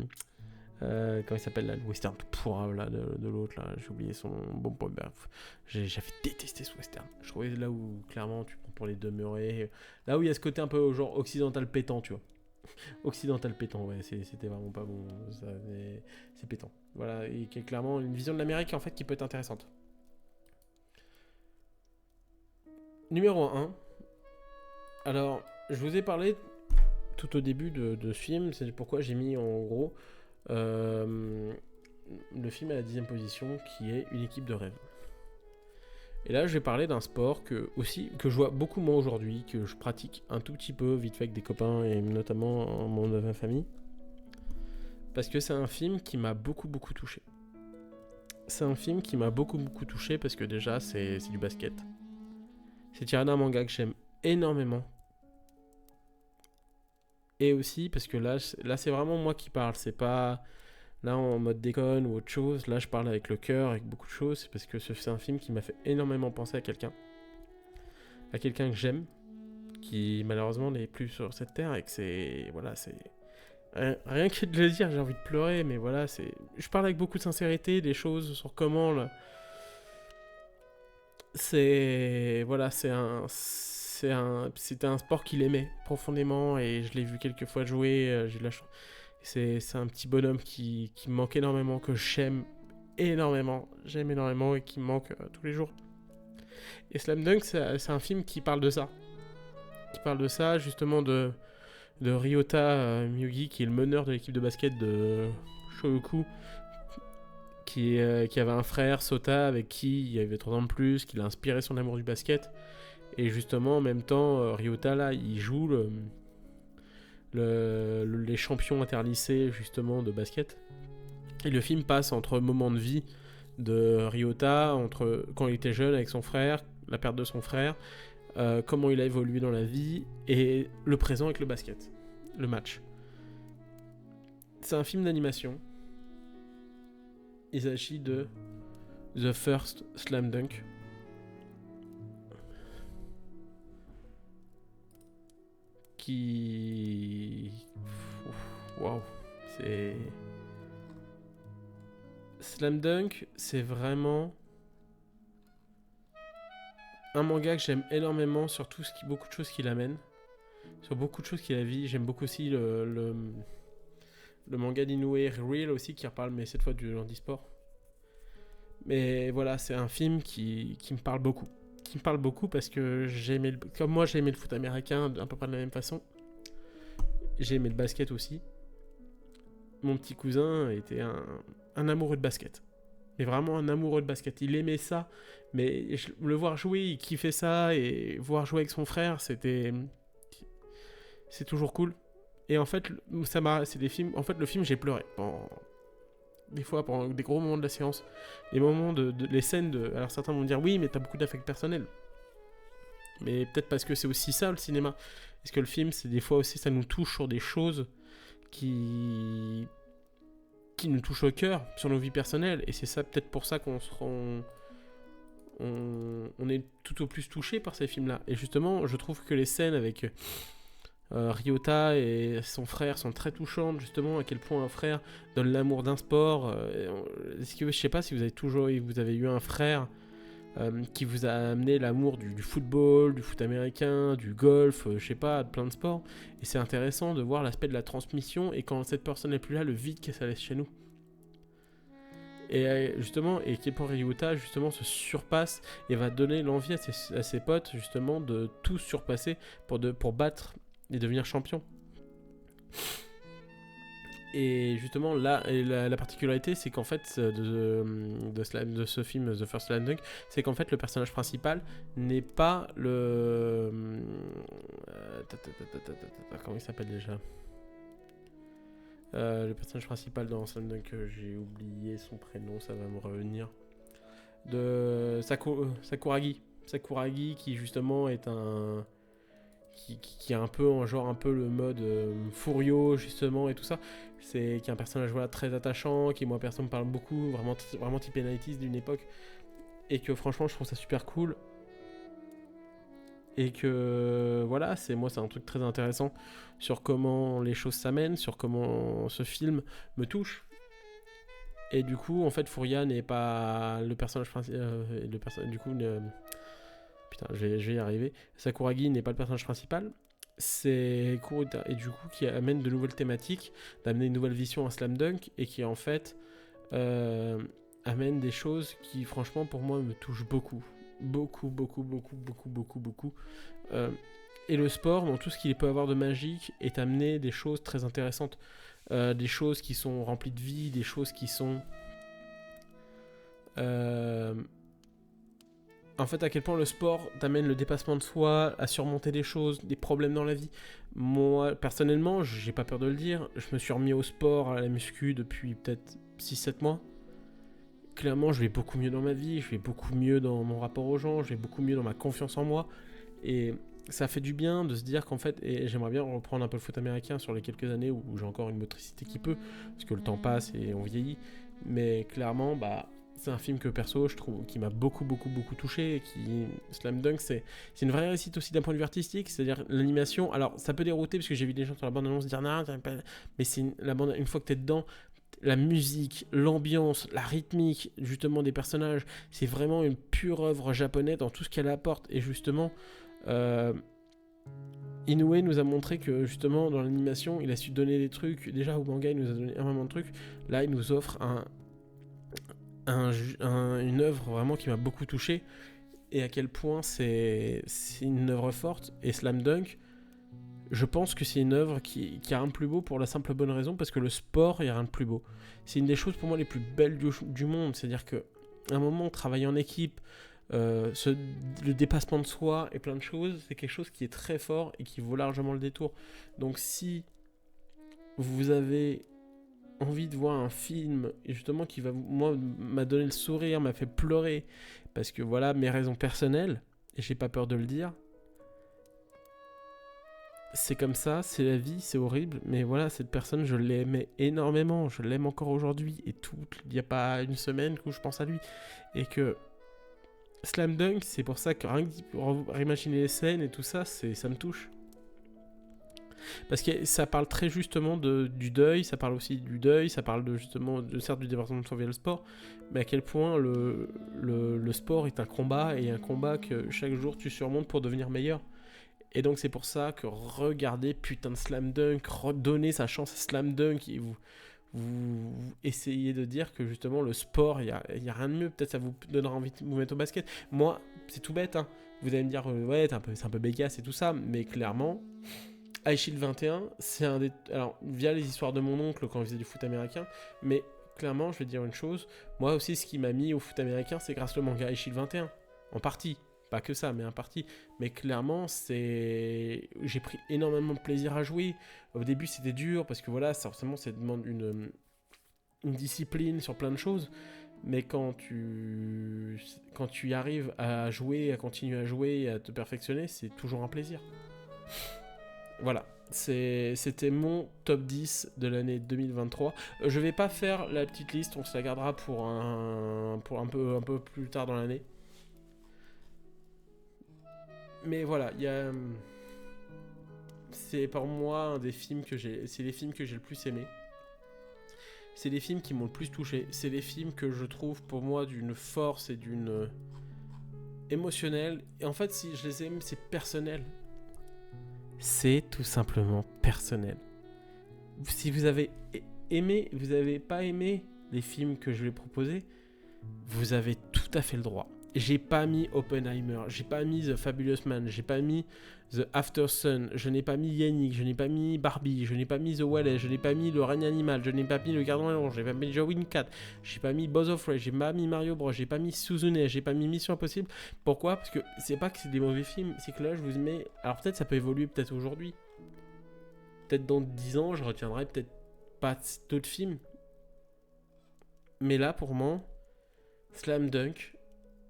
comment il s'appelle là, le western tout pourra là, de l'autre, là, j'ai oublié son bon point. Bref, j'avais détesté ce western. Je trouvais là où, clairement, tu prends pour les demeurer. Là où il y a ce côté un peu genre occidental pétant, tu vois. Occidental pétant, ouais, c'était vraiment pas bon. C'est pétant. Voilà, et qui est clairement une vision de l'Amérique en fait qui peut être intéressante. Numéro 1. Alors, je vous ai parlé tout au début de ce film, c'est pourquoi j'ai mis en gros le film à la 10e position qui est Une équipe de rêve. Et là, je vais parler d'un sport que je vois beaucoup moins aujourd'hui, que je pratique un tout petit peu vite fait avec des copains et notamment en mon de ma famille. Parce que c'est un film qui m'a beaucoup touché. C'est un film qui m'a beaucoup touché parce que déjà, c'est du basket. C'est tiré d'un manga que j'aime énormément. Et aussi parce que là c'est vraiment moi qui parle. C'est pas là en mode déconne ou autre chose. Là, je parle avec le cœur, avec beaucoup de choses. C'est parce que c'est un film qui m'a fait énormément penser à quelqu'un. À quelqu'un que j'aime. Qui malheureusement n'est plus sur cette terre. Et que c'est... Voilà, c'est... Rien que de le dire, j'ai envie de pleurer. Mais voilà, c'est... Je parle avec beaucoup de sincérité des choses sur comment... Là, c'est... Voilà, c'était un sport qu'il aimait profondément. Et je l'ai vu quelques fois jouer. J'ai de la chance. C'est un petit bonhomme qui me manque énormément, que j'aime énormément et qui me manque tous les jours. Et Slam Dunk, c'est un film qui parle de ça. Qui parle de ça, justement, de Ryota Miyugi, qui est le meneur de l'équipe de basket de Shogoku, qui avait un frère, Sota, avec qui il avait 3 ans de plus, qui l'a inspiré son amour du basket. Et justement, en même temps, Ryota, là, il joue les champions interlycées justement de basket. Et le film passe entre moments de vie de Ryota, entre quand il était jeune avec son frère, la perte de son frère, comment il a évolué dans la vie, et le présent avec le basket, le match. C'est un film d'animation. Il s'agit de The First Slam Dunk. Waouh, c'est... Slam Dunk, c'est vraiment un manga que j'aime énormément sur beaucoup de choses qu'il amène, sur beaucoup de choses qu'il a vie. J'aime beaucoup aussi le manga d'Inoue Real aussi qui reparle, mais cette fois du handisport. Mais voilà, c'est un film qui me parle beaucoup. Qui me parle beaucoup parce que comme moi j'ai aimé le foot américain à peu près de la même façon. J'ai aimé le basket aussi. Mon petit cousin était un amoureux de basket. Mais vraiment un amoureux de basket. Il aimait ça, mais le voir jouer, il kiffait ça, et voir jouer avec son frère, c'est toujours cool. Et en fait, c'est des films. En fait, le film, j'ai pleuré. Des fois, pendant des gros moments de la séance, les moments les scènes de. Alors certains vont me dire oui, mais t'as beaucoup d'affect personnel. Mais peut-être parce que c'est aussi ça le cinéma. Parce que le film, c'est des fois aussi, ça nous touche sur des choses qui nous touchent au cœur, sur nos vies personnelles. Et c'est ça, peut-être pour ça qu'on se rend. On est tout au plus touché par ces films-là. Et justement, je trouve que les scènes avec Ryota et son frère sont très touchantes, justement, à quel point un frère donne l'amour d'un sport. Je sais pas si vous avez eu un frère qui vous a amené l'amour du football, du foot américain, du golf, je sais pas, de plein de sports. Et c'est intéressant de voir l'aspect de la transmission et quand cette personne n'est plus là, le vide que ça laisse chez nous. Et justement, et Keppo Ryota justement se surpasse et va donner l'envie à ses potes justement de tout surpasser pour battre et devenir champion. Et justement là, la particularité c'est qu'en fait de ce film The First Slam Dunk, c'est qu'en fait le personnage principal n'est pas le comment il s'appelle déjà, le personnage principal dans Slam Dunk, j'ai oublié son prénom, ça va me revenir, de Sakuragi qui justement est qui a un peu un peu le mode Furio justement et tout ça, c'est qui est un personnage voilà très attachant, qui moi personne me parle beaucoup, vraiment type 90s d'une époque, et que franchement je trouve ça super cool, et que voilà c'est un truc très intéressant sur comment les choses s'amènent, sur comment ce film me touche. Et du coup, en fait, Furia n'est pas le personnage principal. Du coup, putain, je vais y arriver. Sakuragi n'est pas le personnage principal. C'est Kuruta. Et du coup, qui amène de nouvelles thématiques, d'amener une nouvelle vision à Slam Dunk, et qui en fait amène des choses qui, franchement, pour moi, me touchent beaucoup. Beaucoup. Et le sport, dans tout ce qu'il peut avoir de magique, est amené des choses très intéressantes. Des choses qui sont remplies de vie, des choses qui sont... en fait, à quel point le sport t'amène le dépassement de soi, à surmonter des choses, des problèmes dans la vie. Moi, personnellement, j'ai pas peur de le dire, je me suis remis au sport, à la muscu depuis peut-être 6-7 mois. Clairement, je vais beaucoup mieux dans ma vie, je vais beaucoup mieux dans mon rapport aux gens, je vais beaucoup mieux dans ma confiance en moi. Et ça fait du bien de se dire qu'en fait, et j'aimerais bien reprendre un peu le foot américain sur les quelques années où j'ai encore une motricité qui peut, parce que le temps passe et on vieillit. Mais clairement, c'est un film que perso, je trouve, qui m'a beaucoup touché. Slam Dunk, c'est une vraie réussite aussi d'un point de vue artistique, c'est-à-dire l'animation. Alors, ça peut dérouter parce que j'ai vu des gens sur la bande-annonce dire non, mais c'est une fois que t'es dedans, la musique, l'ambiance, la rythmique, justement des personnages, c'est vraiment une pure œuvre japonaise dans tout ce qu'elle apporte. Et justement, Inoue nous a montré que justement dans l'animation, il a su donner des trucs. Déjà au manga, il nous a donné énormément de trucs. Là, il nous offre une œuvre vraiment qui m'a beaucoup touché. Et à quel point c'est une œuvre forte. Et Slam Dunk, je pense que c'est une œuvre qui a rien de plus beau pour la simple bonne raison, parce que le sport, il n'y a rien de plus beau. C'est une des choses pour moi les plus belles du monde. C'est-à-dire qu'à un moment, travailler en équipe, le dépassement de soi et plein de choses, c'est quelque chose qui est très fort et qui vaut largement le détour. Donc si vous avez envie de voir un film justement qui m'a donné le sourire, m'a fait pleurer, parce que voilà mes raisons personnelles, et j'ai pas peur de le dire, c'est comme ça, c'est la vie, c'est horrible, mais voilà, cette personne, je l'aimais énormément, je l'aime encore aujourd'hui, et il n'y a pas une semaine que je pense à lui, et que Slam Dunk, c'est pour ça que rien que réimaginer les scènes et tout ça, ça me touche. Parce que ça parle très justement du deuil, ça parle aussi du deuil, ça parle certes du département de soi via le sport, mais à quel point le sport est un combat, et un combat que chaque jour tu surmontes pour devenir meilleur. Et donc c'est pour ça que regardez putain de Slam Dunk, redonnez sa chance à Slam Dunk, et vous essayez de dire que justement le sport, il y a rien de mieux. Peut-être ça vous donnera envie de vous mettre au basket. Moi, c'est tout bête, hein. Vous allez me dire, ouais, c'est un peu bécasse et tout ça, mais clairement, High Shield 21, c'est un des... Alors, via les histoires de mon oncle quand il faisait du foot américain, mais clairement, je vais dire une chose, moi aussi, ce qui m'a mis au foot américain, c'est grâce au manga High Shield 21, en partie. Pas que ça, mais en partie. Mais clairement, j'ai pris énormément de plaisir à jouer. Au début, c'était dur, parce que voilà, forcément, ça demande une discipline sur plein de choses. Mais quand tu y arrives à jouer, à continuer à jouer et à te perfectionner, c'est toujours un plaisir. Voilà, c'était mon top 10 de l'année 2023. Je vais pas faire la petite liste, on se la gardera pour un peu plus tard dans l'année. Mais voilà, c'est pour moi un des films c'est les films que j'ai le plus aimé. C'est les films qui m'ont le plus touché. C'est les films que je trouve pour moi d'une force et d'une émotionnelle. Et en fait, si je les aime, c'est personnel. C'est tout simplement personnel. Si vous avez aimé, vous n'avez pas aimé les films que je vais proposer, vous avez tout à fait le droit. J'ai pas mis Oppenheimer, j'ai pas mis The Fabulous Man, j'ai pas mis The After Sun, je n'ai pas mis Yannick, je n'ai pas mis Barbie, je n'ai pas mis The Wallace, je n'ai pas mis Le règne animal, je n'ai pas mis Le Gardien Orange, je n'ai pas mis Jawin 4, j'ai pas mis Buzz of Ray, j'ai pas mis Mario Bros, j'ai pas mis Suzune, j'ai pas mis Mission Impossible. Pourquoi ? Parce que c'est pas que c'est des mauvais films, c'est que là je vous mets... Alors peut-être ça peut évoluer peut-être aujourd'hui. Peut-être dans 10 ans, je retiendrai peut-être pas d'autres films. Mais là pour moi, Slam Dunk,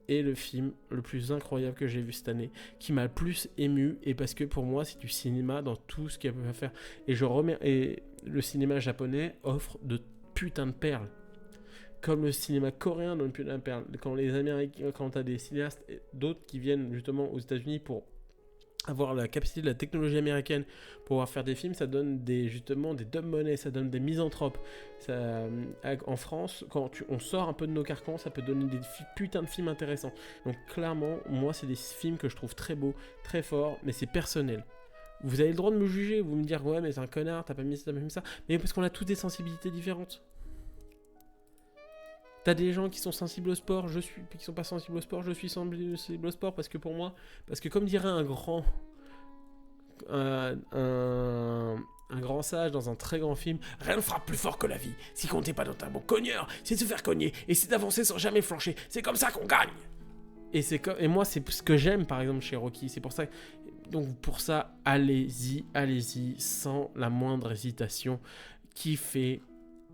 est le film le plus incroyable que j'ai vu cette année, qui m'a le plus ému, et parce que pour moi c'est du cinéma dans tout ce qu'elle peut faire. Et le cinéma japonais offre de putains de perles. Comme le cinéma coréen donne putain de perles. Quand t'as des cinéastes d'autres qui viennent justement aux États-Unis pour avoir la capacité de la technologie américaine pour pouvoir faire des films, ça donne justement des dumb money, ça donne des misanthropes. En France, on sort un peu de nos carcans, ça peut donner des putains de films intéressants. Donc clairement, moi, c'est des films que je trouve très beaux, très forts, mais c'est personnel. Vous avez le droit de me juger, vous me dire ouais mais c'est un connard, t'as pas mis ça, t'as pas mis ça, mais parce qu'on a tous des sensibilités différentes. T'as des gens qui sont sensibles au sport, qui sont pas sensibles au sport, je suis sensible au sport parce que pour moi, parce que comme dirait un grand sage dans un très grand film, rien ne frappe plus fort que la vie. Si comptez pas dans un bon cogneur, c'est de se faire cogner et c'est d'avancer sans jamais flancher. C'est comme ça qu'on gagne. Et moi c'est ce que j'aime par exemple chez Rocky, c'est pour ça. Donc pour ça, allez-y, sans la moindre hésitation. Kiffez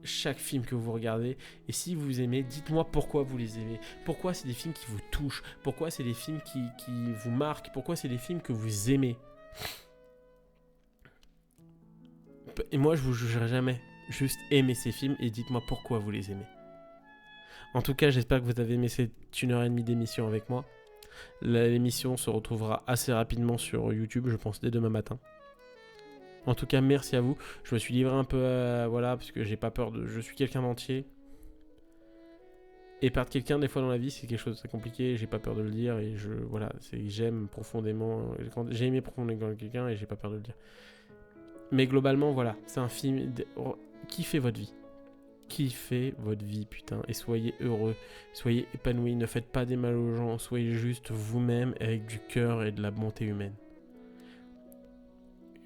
chaque film que vous regardez, et si vous aimez, dites-moi pourquoi vous les aimez, pourquoi c'est des films qui vous touchent, pourquoi c'est des films qui vous marquent, pourquoi c'est des films que vous aimez. Et moi je vous jugerai jamais, juste aimez ces films et dites-moi pourquoi vous les aimez. En tout cas, j'espère que vous avez aimé cette 1h30 d'émission avec moi. L'émission se retrouvera assez rapidement sur YouTube, je pense dès demain matin. En tout cas, merci à vous. Je me suis livré un peu voilà, parce que j'ai pas peur de... Je suis quelqu'un d'entier. Et perdre quelqu'un, des fois, dans la vie, c'est quelque chose de très compliqué. J'ai pas peur de le dire. Et j'aime profondément... J'ai aimé profondément quelqu'un et j'ai pas peur de le dire. Mais globalement, voilà. C'est un film... Kiffez votre vie. Kiffez votre vie, putain. Et soyez heureux. Soyez épanouis. Ne faites pas des mal aux gens. Soyez juste vous-même avec du cœur et de la bonté humaine.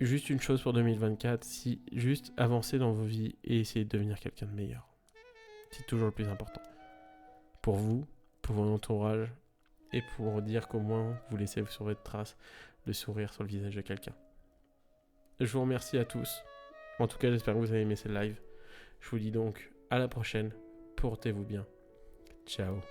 Juste une chose pour 2024, juste avancez dans vos vies et essayez de devenir quelqu'un de meilleur. C'est toujours le plus important. Pour vous, pour votre entourage, et pour dire qu'au moins vous laissez sur votre trace le sourire sur le visage de quelqu'un. Je vous remercie à tous. En tout cas, j'espère que vous avez aimé ce live. Je vous dis donc à la prochaine. Portez-vous bien. Ciao.